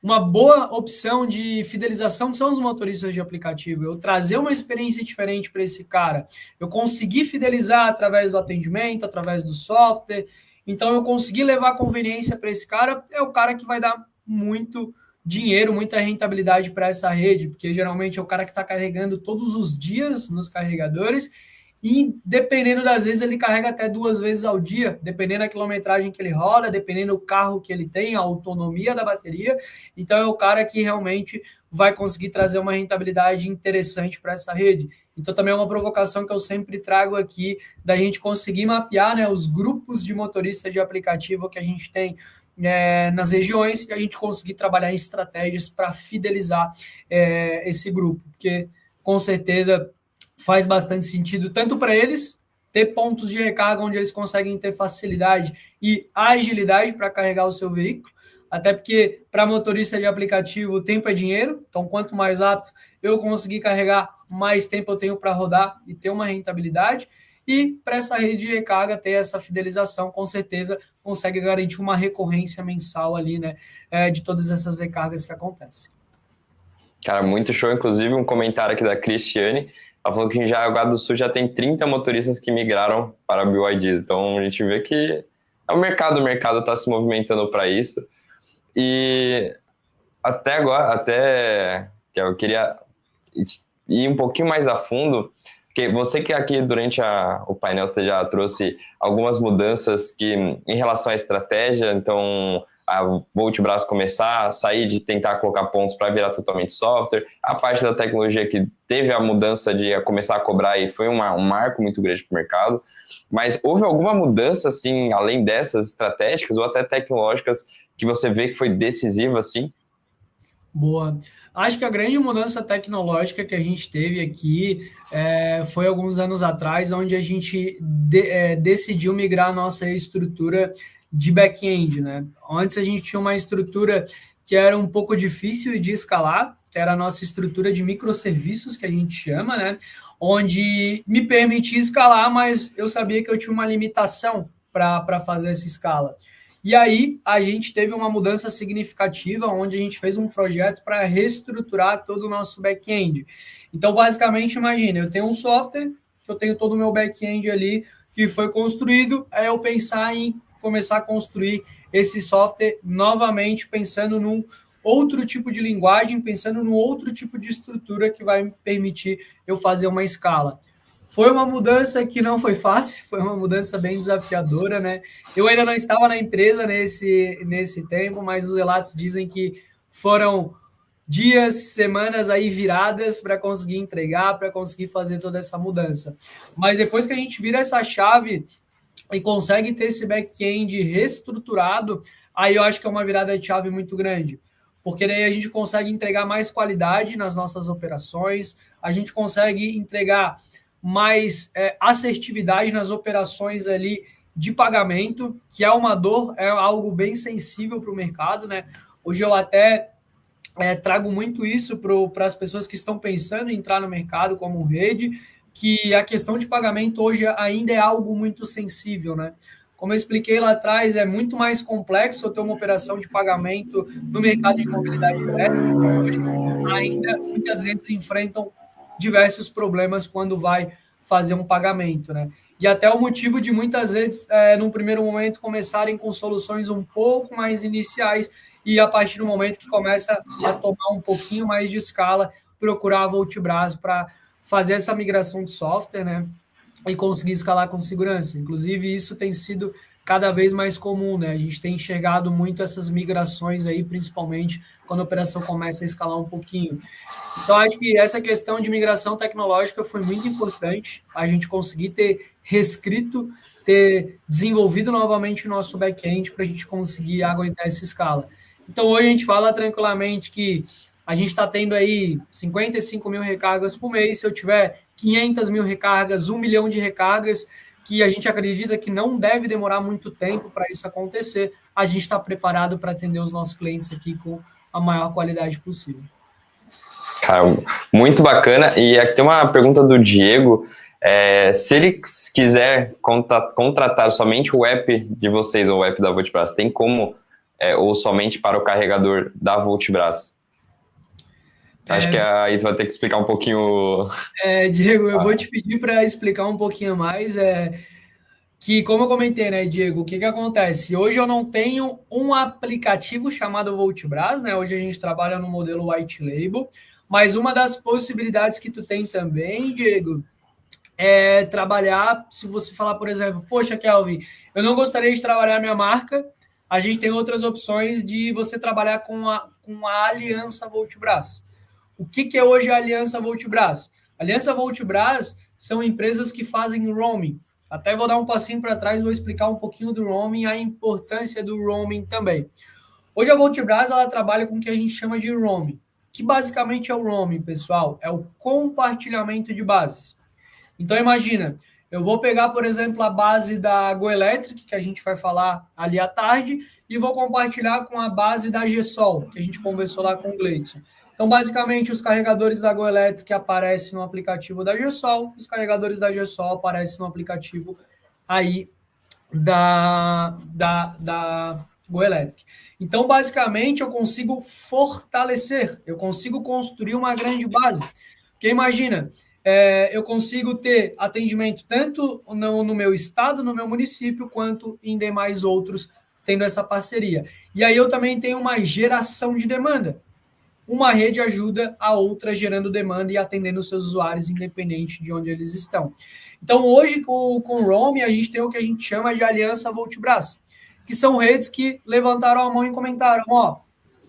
uma boa opção de fidelização são os motoristas de aplicativo. Eu trazer uma experiência diferente para esse cara, eu conseguir fidelizar através do atendimento, através do software, então eu conseguir levar conveniência para esse cara, é o cara que vai dar muito dinheiro, muita rentabilidade para essa rede, porque geralmente é o cara que está carregando todos os dias nos carregadores e, dependendo das vezes, ele carrega até 2 vezes ao dia, dependendo da quilometragem que ele roda, dependendo do carro que ele tem, a autonomia da bateria. Então, é o cara que realmente vai conseguir trazer uma rentabilidade interessante para essa rede. Então, também é uma provocação que eu sempre trago aqui, da gente conseguir mapear, né, os grupos de motoristas de aplicativo que a gente tem nas regiões, e a gente conseguir trabalhar em estratégias para fidelizar esse grupo, porque com certeza faz bastante sentido, tanto para eles ter pontos de recarga onde eles conseguem ter facilidade e agilidade para carregar o seu veículo, até porque para motorista de aplicativo o tempo é dinheiro, então quanto mais rápido eu conseguir carregar, mais tempo eu tenho para rodar e ter uma rentabilidade, e para essa rede de recarga ter essa fidelização, com certeza consegue garantir uma recorrência mensal ali, né, de todas essas recargas que acontecem. Cara, muito show. Inclusive, um comentário aqui da Cristiane, ela falou que em Jaraguá do Sul já tem 30 motoristas que migraram para BYDs. Então, a gente vê que o mercado está se movimentando para isso. E até agora, que eu queria ir um pouquinho mais a fundo, porque você que aqui durante o painel você já trouxe algumas mudanças que em relação à estratégia, então a Voltbras começar a sair de tentar colocar pontos para virar totalmente software, a parte da tecnologia que teve a mudança de começar a cobrar e foi um marco muito grande para o mercado, mas houve alguma mudança assim, além dessas estratégicas ou até tecnológicas que você vê que foi decisiva assim? Boa. Acho que a grande mudança tecnológica que a gente teve aqui foi alguns anos atrás, onde a gente decidiu migrar a nossa estrutura de back-end, né? Antes a gente tinha uma estrutura que era um pouco difícil de escalar, que era a nossa estrutura de microserviços, que a gente chama, né? Onde me permitia escalar, mas eu sabia que eu tinha uma limitação para fazer essa escala. E aí a gente teve uma mudança significativa, onde a gente fez um projeto para reestruturar todo o nosso back-end. Então, basicamente, imagina, eu tenho um software, eu tenho todo o meu back-end ali que foi construído, aí eu pensar em começar a construir esse software novamente, pensando num outro tipo de linguagem, pensando num outro tipo de estrutura que vai me permitir eu fazer uma escala. Foi uma mudança que não foi fácil, foi uma mudança bem desafiadora, né? Eu ainda não estava na empresa nesse tempo, mas os relatos dizem que foram dias, semanas aí viradas para conseguir entregar, para conseguir fazer toda essa mudança. Mas depois que a gente vira essa chave e consegue ter esse back-end reestruturado, aí eu acho que é uma virada de chave muito grande. porque daí a gente consegue entregar mais qualidade nas nossas operações, a gente consegue entregar mais assertividade nas operações ali de pagamento, que é uma dor, é algo bem sensível para o mercado, né? Hoje eu até trago muito isso para as pessoas que estão pensando em entrar no mercado como rede, que a questão de pagamento hoje ainda é algo muito sensível, né? Como eu expliquei lá atrás, é muito mais complexo eu ter uma operação de pagamento no mercado de mobilidade elétrica. Hoje ainda muitas vezes enfrentam diversos problemas quando vai fazer um pagamento, né? E até o motivo de muitas vezes, num primeiro momento, começarem com soluções um pouco mais iniciais e a partir do momento que começa a tomar um pouquinho mais de escala, procurar a Voltbras para fazer essa migração de software, né? E conseguir escalar com segurança. Inclusive, isso tem sido cada vez mais comum, né? A gente tem enxergado muito essas migrações aí, principalmente quando a operação começa a escalar um pouquinho. Então, acho que essa questão de migração tecnológica foi muito importante, a gente conseguir ter reescrito, ter desenvolvido novamente o nosso back-end para a gente conseguir aguentar essa escala. Então, hoje a gente fala tranquilamente que a gente está tendo aí 55 mil recargas por mês. Se eu tiver 500 mil recargas, 1 milhão de recargas, que a gente acredita que não deve demorar muito tempo para isso acontecer, a gente está preparado para atender os nossos clientes aqui com a maior qualidade possível. Cara, muito bacana. E aqui tem uma pergunta do Diego. Se ele quiser contratar somente o app de vocês ou o app da Voltbras, tem como, ou somente para o carregador da Voltbras? Acho que aí tu vai ter que explicar um pouquinho. Diego, eu vou te pedir para explicar um pouquinho mais. Que, como eu comentei, né, Diego, o que acontece? Hoje eu não tenho um aplicativo chamado Voltbras, né? Hoje a gente trabalha no modelo white label, mas uma das possibilidades que tu tem também, Diego, é trabalhar, se você falar, por exemplo, poxa, Kelvin, eu não gostaria de trabalhar minha marca, a gente tem outras opções de você trabalhar com a Aliança Voltbras. O que é hoje a Aliança Voltbras? A Aliança Voltbras são empresas que fazem roaming. Até vou dar um passinho para trás e vou explicar um pouquinho do roaming, a importância do roaming também. Hoje a Voltbras ela trabalha com o que a gente chama de roaming, que basicamente é o roaming, pessoal, é o compartilhamento de bases. Então imagina, eu vou pegar, por exemplo, a base da GoElectric, que a gente vai falar ali à tarde, e vou compartilhar com a base da GESOL, que a gente conversou lá com o Gleidson. Então, basicamente, os carregadores da GoElectric aparecem no aplicativo da GESOL, os carregadores da GESOL aparecem no aplicativo aí da GoElectric. Então, basicamente, eu consigo fortalecer, eu consigo construir uma grande base. Porque imagina, eu consigo ter atendimento tanto no meu estado, no meu município, quanto em demais outros, tendo essa parceria. E aí eu também tenho uma geração de demanda. Uma rede ajuda a outra gerando demanda e atendendo os seus usuários, independente de onde eles estão. Então, hoje, com o Roam, a gente tem o que a gente chama de Aliança Voltbras, que são redes que levantaram a mão e comentaram,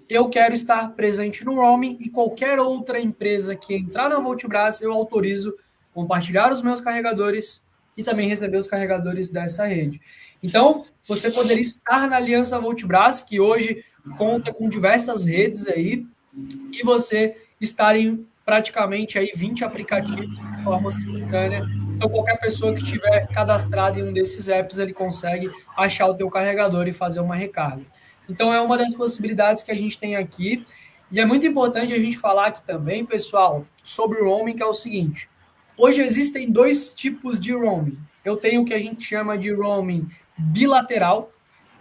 eu quero estar presente no roaming e qualquer outra empresa que entrar na Voltbras, eu autorizo compartilhar os meus carregadores e também receber os carregadores dessa rede. Então, você poderia estar na Aliança Voltbras, que hoje conta com diversas redes aí, e você estar em praticamente aí 20 aplicativos de forma simultânea. Então, qualquer pessoa que estiver cadastrada em um desses apps, ele consegue achar o teu carregador e fazer uma recarga. Então, é uma das possibilidades que a gente tem aqui. E é muito importante a gente falar aqui também, pessoal, sobre o roaming, que é o seguinte. Hoje existem dois tipos de roaming. Eu tenho o que a gente chama de roaming bilateral,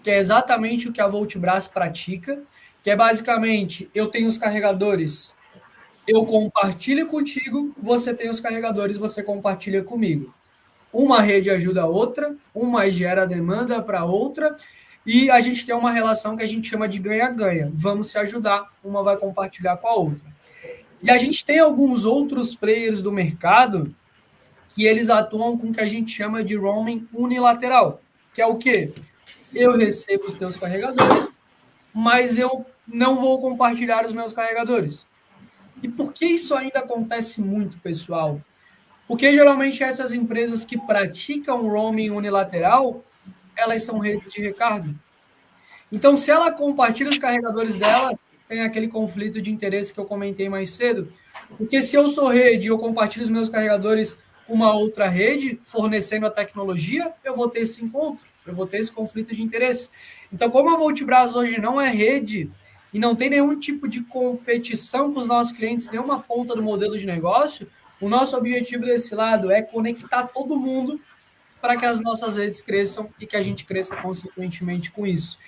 que é exatamente o que a Voltbras pratica, que é basicamente, eu tenho os carregadores, eu compartilho contigo, você tem os carregadores, você compartilha comigo. Uma rede ajuda a outra, uma gera demanda para a outra, e a gente tem uma relação que a gente chama de ganha-ganha. Vamos se ajudar, uma vai compartilhar com a outra. E a gente tem alguns outros players do mercado que eles atuam com o que a gente chama de roaming unilateral, que é o quê? Eu recebo os teus carregadores, mas eu não vou compartilhar os meus carregadores. E por que isso ainda acontece muito, pessoal? Porque geralmente essas empresas que praticam roaming unilateral, elas são redes de recarga. Então, se ela compartilha os carregadores dela, tem aquele conflito de interesse que eu comentei mais cedo. Porque se eu sou rede e eu compartilho os meus carregadores com uma outra rede, fornecendo a tecnologia, eu vou ter esse encontro, eu vou ter esse conflito de interesse. Então, como a Voltbras hoje não é rede e não tem nenhum tipo de competição com os nossos clientes, nenhuma ponta do modelo de negócio, o nosso objetivo desse lado é conectar todo mundo para que as nossas redes cresçam e que a gente cresça consequentemente com isso.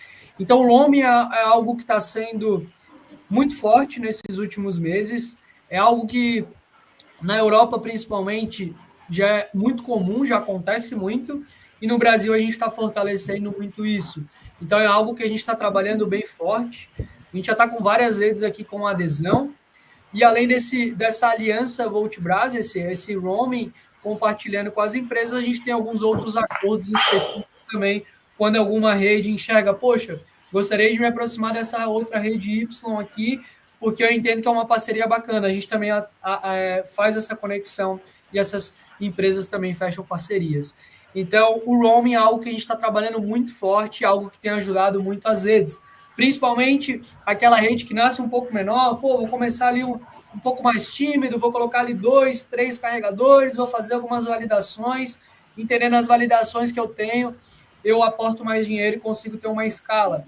Então, o Lomi é algo que está sendo muito forte nesses últimos meses, é algo que na Europa, principalmente, já é muito comum, já acontece muito, e no Brasil a gente está fortalecendo muito isso. Então, é algo que a gente está trabalhando bem forte. A gente já está com várias redes aqui com adesão, e além dessa aliança Voltbras, esse roaming, compartilhando com as empresas, a gente tem alguns outros acordos específicos também, quando alguma rede enxerga, poxa, gostaria de me aproximar dessa outra rede Y aqui, porque eu entendo que é uma parceria bacana. A gente também faz essa conexão e essas empresas também fecham parcerias. Então, o roaming é algo que a gente está trabalhando muito forte, algo que tem ajudado muito as redes. Principalmente aquela rede que nasce um pouco menor, vou começar ali um pouco mais tímido, vou colocar ali 2, 3 carregadores, vou fazer algumas validações, entendendo as validações que eu tenho, eu aporto mais dinheiro e consigo ter uma escala.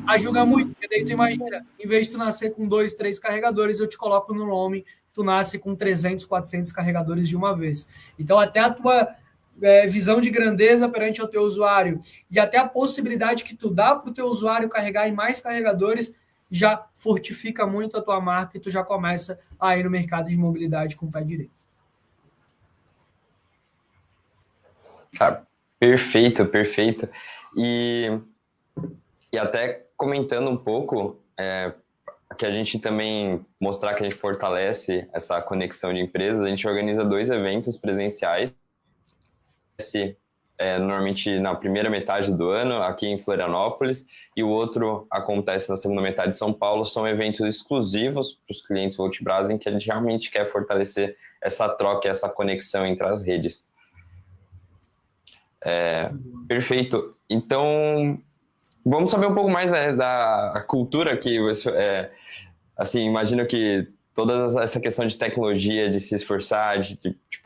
Ajuda muito, porque daí tu imagina, em vez de tu nascer com 2, 3 carregadores, eu te coloco no roaming, tu nasce com 300, 400 carregadores de uma vez. Então, até a tua visão de grandeza perante o teu usuário e até a possibilidade que tu dá para o teu usuário carregar em mais carregadores já fortifica muito a tua marca e tu já começa a ir no mercado de mobilidade com o pé direito. Cara, perfeito, perfeito. E até comentando um pouco, que a gente também mostrar que a gente fortalece essa conexão de empresas, a gente organiza 2 eventos presenciais, normalmente na primeira metade do ano, aqui em Florianópolis, e o outro acontece na segunda metade de São Paulo. São eventos exclusivos para os clientes Voltbras, em que a gente realmente quer fortalecer essa troca, essa conexão entre as redes. Perfeito. Então, vamos saber um pouco mais, né, da cultura que você... assim, imagino que toda essa questão de tecnologia, de se esforçar, de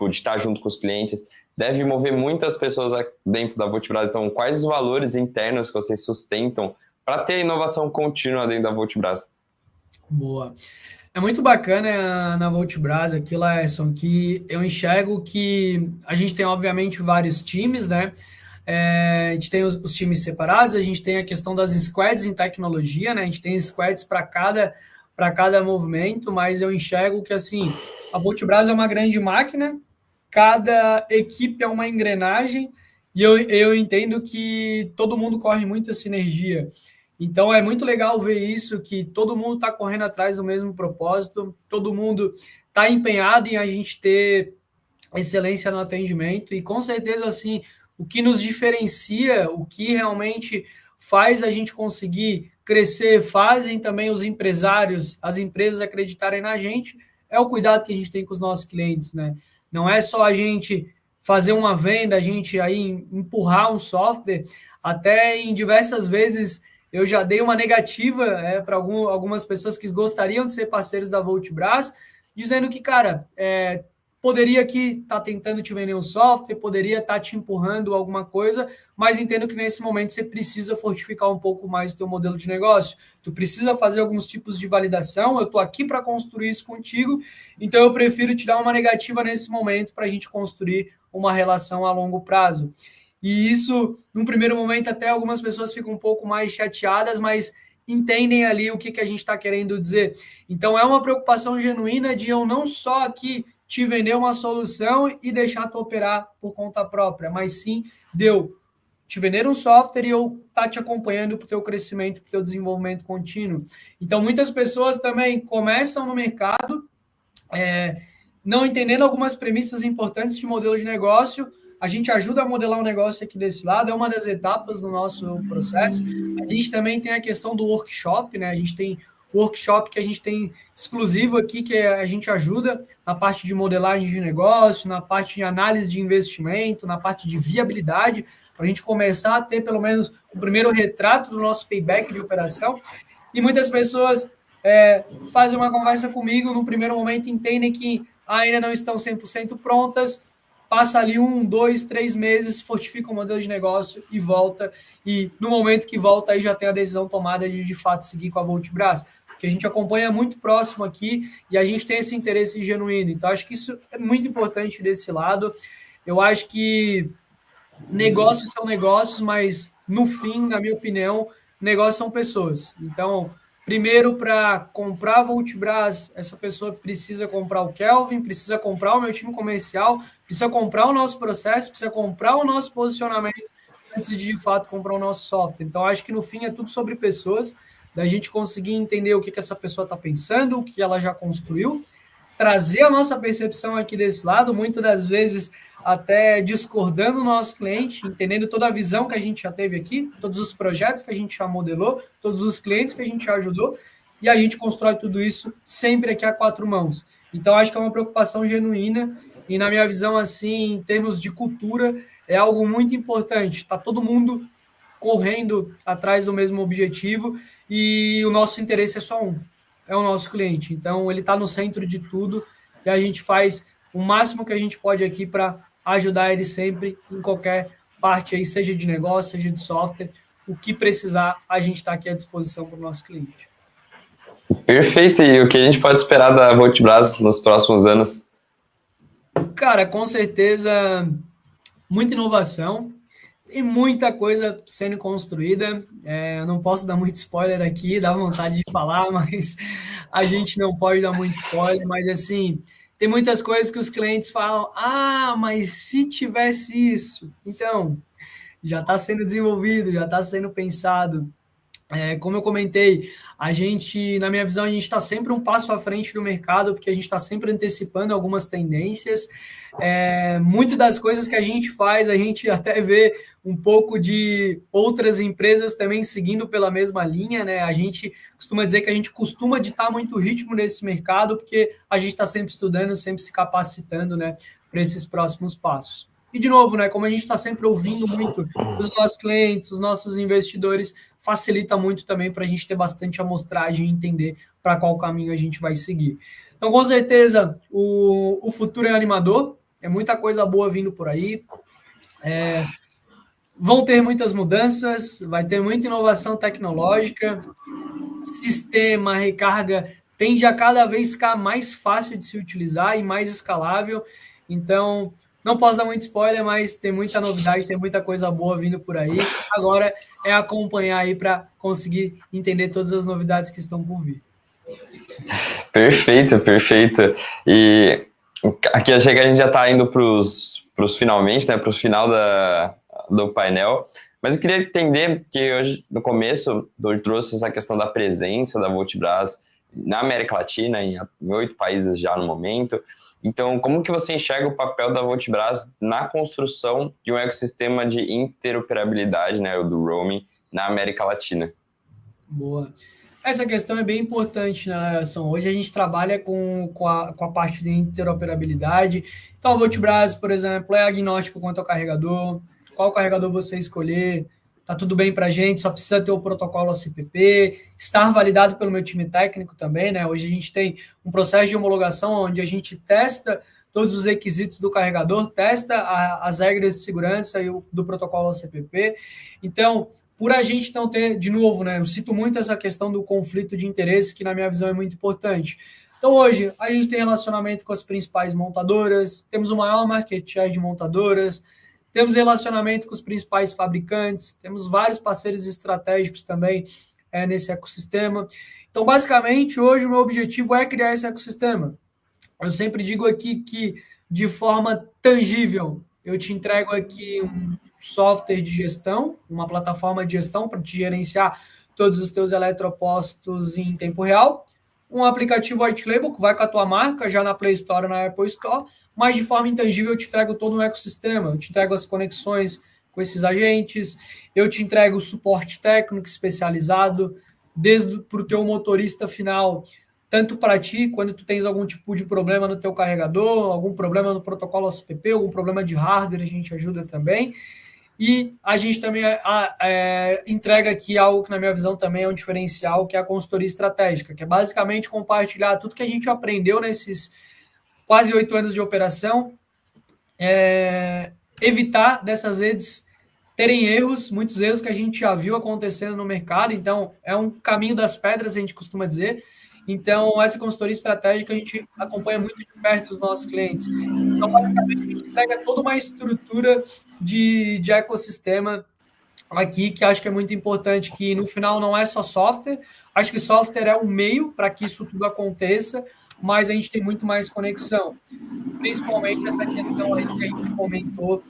estar junto com os clientes, deve mover muitas pessoas dentro da Voltbras. Então, quais os valores internos que vocês sustentam para ter inovação contínua dentro da Voltbras? Boa. É muito bacana na Voltbras aqui, Laerson, que eu enxergo que a gente tem, obviamente, vários times, né? A gente tem os times separados, a gente tem a questão das squads em tecnologia, né? A gente tem squads para cada movimento, mas eu enxergo que, assim, a Voltbras é uma grande máquina, cada equipe é uma engrenagem, e eu entendo que todo mundo corre muita sinergia. Então, é muito legal ver isso, que todo mundo está correndo atrás do mesmo propósito, todo mundo está empenhado em a gente ter excelência no atendimento, e com certeza, assim, o que nos diferencia, o que realmente faz a gente conseguir crescer, fazem também os empresários, as empresas acreditarem na gente, é o cuidado que a gente tem com os nossos clientes, né? Não é só a gente fazer uma venda, a gente aí empurrar um software, até em diversas vezes eu já dei uma negativa para algumas pessoas que gostariam de ser parceiros da Voltbras, dizendo que, cara, poderia aqui estar tentando te vender um software, poderia estar te empurrando alguma coisa, mas entendo que nesse momento você precisa fortificar um pouco mais o teu modelo de negócio. Tu precisa fazer alguns tipos de validação, eu estou aqui para construir isso contigo, então eu prefiro te dar uma negativa nesse momento para a gente construir uma relação a longo prazo. E isso, num primeiro momento, até algumas pessoas ficam um pouco mais chateadas, mas entendem ali o que a gente está querendo dizer. Então, é uma preocupação genuína de eu não só aqui te vender uma solução e deixar tu operar por conta própria, mas sim de eu te vender um software e eu estar te acompanhando para o teu crescimento, para o teu desenvolvimento contínuo. Então, muitas pessoas também começam no mercado não entendendo algumas premissas importantes de modelo de negócio. A gente ajuda a modelar um negócio aqui desse lado, é uma das etapas do nosso processo. A gente também tem a questão do workshop, né? A gente tem workshop que a gente tem exclusivo aqui, que a gente ajuda na parte de modelagem de negócio, na parte de análise de investimento, na parte de viabilidade, para a gente começar a ter pelo menos o primeiro retrato do nosso payback de operação. E muitas pessoas fazem uma conversa comigo, no primeiro momento entendem que ainda não estão 100% prontas, passa ali 1, 2, 3 meses, fortifica o modelo de negócio e volta. E no momento que volta, aí já tem a decisão tomada de fato seguir com a Voltbras, que a gente acompanha muito próximo aqui e a gente tem esse interesse genuíno. Então, acho que isso é muito importante desse lado. Eu acho que negócios são negócios, mas no fim, na minha opinião, negócios são pessoas. Então, primeiro, para comprar a Voltbras, essa pessoa precisa comprar o Kelvin, precisa comprar o meu time comercial, precisa comprar o nosso processo, precisa comprar o nosso posicionamento antes de fato comprar o nosso software. Então, acho que no fim é tudo sobre pessoas, da gente conseguir entender o que essa pessoa está pensando, o que ela já construiu, trazer a nossa percepção aqui desse lado, muitas das vezes até discordando do nosso cliente, entendendo toda a visão que a gente já teve aqui, todos os projetos que a gente já modelou, todos os clientes que a gente já ajudou, e a gente constrói tudo isso sempre aqui a quatro mãos. Então, acho que é uma preocupação genuína, e na minha visão, assim, em termos de cultura, é algo muito importante. Está todo mundo correndo atrás do mesmo objetivo, e o nosso interesse é só um, é o nosso cliente. Então, ele está no centro de tudo, e a gente faz o máximo que a gente pode aqui para ajudar ele sempre em qualquer parte aí, seja de negócio, seja de software, o que precisar, a gente está aqui à disposição para o nosso cliente. Perfeito, e o que a gente pode esperar da Voltbras nos próximos anos? Cara, com certeza, muita inovação, tem muita coisa sendo construída, eu não posso dar muito spoiler aqui, dá vontade de falar, mas a gente não pode dar muito spoiler, mas assim, tem muitas coisas que os clientes falam, mas se tivesse isso, então, já está sendo desenvolvido, já está sendo pensado. Como eu comentei, a gente, na minha visão, a gente está sempre um passo à frente do mercado, porque a gente está sempre antecipando algumas tendências. Muito das coisas que a gente faz, a gente até vê um pouco de outras empresas também seguindo pela mesma linha, né? A gente costuma dizer que a gente costuma ditar muito ritmo nesse mercado, porque a gente está sempre estudando, sempre se capacitando, né, para esses próximos passos. E, de novo, né, como a gente está sempre ouvindo muito dos nossos clientes, os nossos investidores, facilita muito também para a gente ter bastante amostragem e entender para qual caminho a gente vai seguir. Então, com certeza, o futuro é animador, é muita coisa boa vindo por aí. Vão ter muitas mudanças, vai ter muita inovação tecnológica, sistema, recarga, tende a cada vez ficar mais fácil de se utilizar e mais escalável. Então, não posso dar muito spoiler, mas tem muita novidade, tem muita coisa boa vindo por aí. Agora é acompanhar aí para conseguir entender todas as novidades que estão por vir. Perfeito, perfeito. E aqui eu achei que a gente já está indo para os finalmente, né, para o final do painel. Mas eu queria entender, que hoje, no começo, eu trouxe essa questão da presença da Voltbras na América Latina, em 8 países já no momento. Então, como que você enxerga o papel da Voltbras na construção de um ecossistema de interoperabilidade, né, o do roaming, na América Latina? Boa. Essa questão é bem importante, né, Nelson? Hoje a gente trabalha com a parte de interoperabilidade. Então, a Voltbras, por exemplo, é agnóstico quanto ao carregador. Qual carregador você escolher, tá tudo bem para a gente, só precisa ter o protocolo ACPP, estar validado pelo meu time técnico também, né? Hoje a gente tem um processo de homologação onde a gente testa todos os requisitos do carregador, testa as regras de segurança e do protocolo ACPP. Então, por a gente não ter, de novo, né? Eu cito muito essa questão do conflito de interesse, que na minha visão é muito importante. Então, hoje, a gente tem relacionamento com as principais montadoras, temos o maior market share de montadoras, temos relacionamento com os principais fabricantes, temos vários parceiros estratégicos também nesse ecossistema. Então, basicamente, hoje o meu objetivo é criar esse ecossistema. Eu sempre digo aqui que, de forma tangível, eu te entrego aqui um software de gestão, uma plataforma de gestão para te gerenciar todos os teus eletropostos em tempo real, um aplicativo white label que vai com a tua marca, já na Play Store ou na Apple Store, mas de forma intangível eu te entrego todo um ecossistema, eu te entrego as conexões com esses agentes, eu te entrego o suporte técnico especializado, desde para o teu motorista final, tanto para ti, quando tu tens algum tipo de problema no teu carregador, algum problema no protocolo ACPP, algum problema de hardware, a gente ajuda também. E a gente também entrega aqui algo que, na minha visão, também é um diferencial, que é a consultoria estratégica, que é basicamente compartilhar tudo que a gente aprendeu nesses quase 8 anos de operação, evitar dessas redes terem erros, muitos erros que a gente já viu acontecendo no mercado. Então, é um caminho das pedras, a gente costuma dizer. Então, essa consultoria estratégica a gente acompanha muito de perto os nossos clientes. Então, basicamente, a gente entrega toda uma estrutura de ecossistema aqui, que acho que é muito importante, que no final não é só software. Acho que software é um meio para que isso tudo aconteça, mas a gente tem muito mais conexão. Principalmente essa questão aí que a gente comentou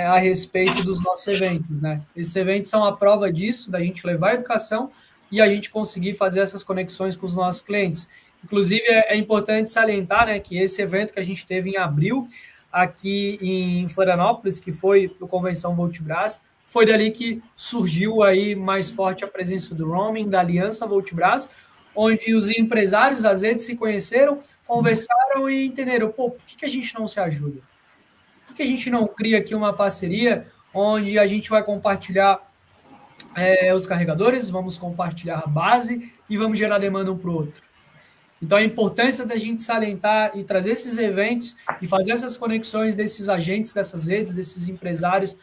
a respeito dos nossos eventos, né? Esses eventos são a prova disso, da gente levar a educação e a gente conseguir fazer essas conexões com os nossos clientes. Inclusive, é importante salientar, né, que esse evento que a gente teve em abril, aqui em Florianópolis, que foi o Convenção Voltibras, foi dali que surgiu aí mais forte a presença do roaming, da Aliança Voltibras, onde os empresários, às vezes, se conheceram, conversaram e entenderam, pô, por que a gente não se ajuda? Por que a gente não cria aqui uma parceria onde a gente vai compartilhar os carregadores, vamos compartilhar a base e vamos gerar demanda um para o outro? Então, a importância da gente salientar e trazer esses eventos e fazer essas conexões desses agentes, dessas redes, desses empresários,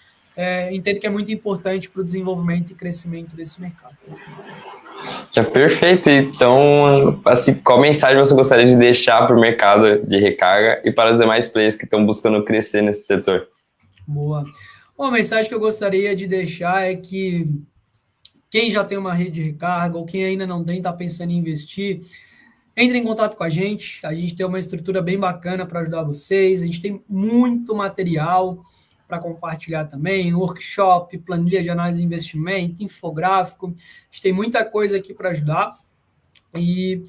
entendo que é muito importante para o desenvolvimento e crescimento desse mercado. É perfeito. Então, assim, qual mensagem você gostaria de deixar para o mercado de recarga e para os demais players que estão buscando crescer nesse setor? Boa. Uma mensagem que eu gostaria de deixar é que quem já tem uma rede de recarga ou quem ainda não tem, está pensando em investir, entre em contato com a gente tem uma estrutura bem bacana para ajudar vocês, a gente tem muito material para compartilhar também, workshop, planilha de análise de investimento, infográfico, a gente tem muita coisa aqui para ajudar. E,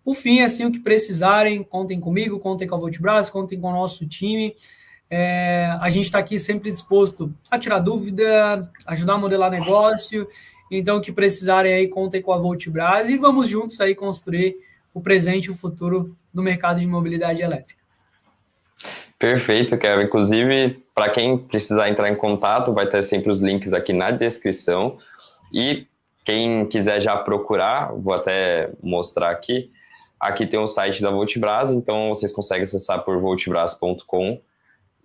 por fim, assim, o que precisarem, contem comigo, contem com a Voltibras, contem com o nosso time. A gente está aqui sempre disposto a tirar dúvida, ajudar a modelar negócio. Então, o que precisarem aí, contem com a Voltibras e vamos juntos aí construir o presente e o futuro do mercado de mobilidade elétrica. Perfeito, Kevin. Inclusive, para quem precisar entrar em contato, vai ter sempre os links aqui na descrição. E quem quiser já procurar, vou até mostrar aqui. Aqui tem o site da Voltibras, então vocês conseguem acessar por voltibras.com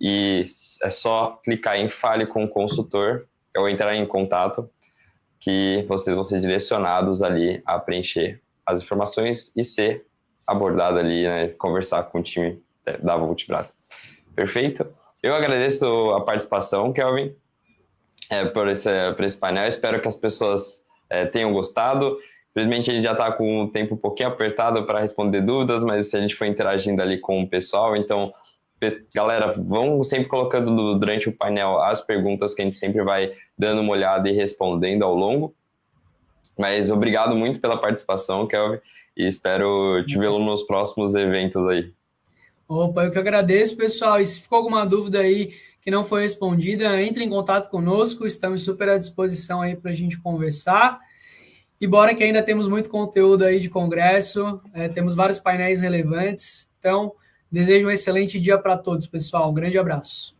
e é só clicar em Fale com o Consultor ou entrar em contato que vocês vão ser direcionados ali a preencher as informações e ser abordado ali, né, conversar com o time da Voltibras. Perfeito? Eu agradeço a participação, Kelvin, por esse painel. Espero que as pessoas tenham gostado. Infelizmente, a gente já está com o tempo um pouquinho apertado para responder dúvidas, mas a gente foi interagindo ali com o pessoal. Então, galera, vão sempre colocando durante o painel as perguntas que a gente sempre vai dando uma olhada e respondendo ao longo. Mas obrigado muito pela participação, Kelvin, e espero te vê-lo nos próximos eventos aí. Opa, eu que agradeço, pessoal. E se ficou alguma dúvida aí que não foi respondida, entre em contato conosco, estamos super à disposição aí para a gente conversar. E bora que ainda temos muito conteúdo aí de congresso, temos vários painéis relevantes. Então, desejo um excelente dia para todos, pessoal. Um grande abraço.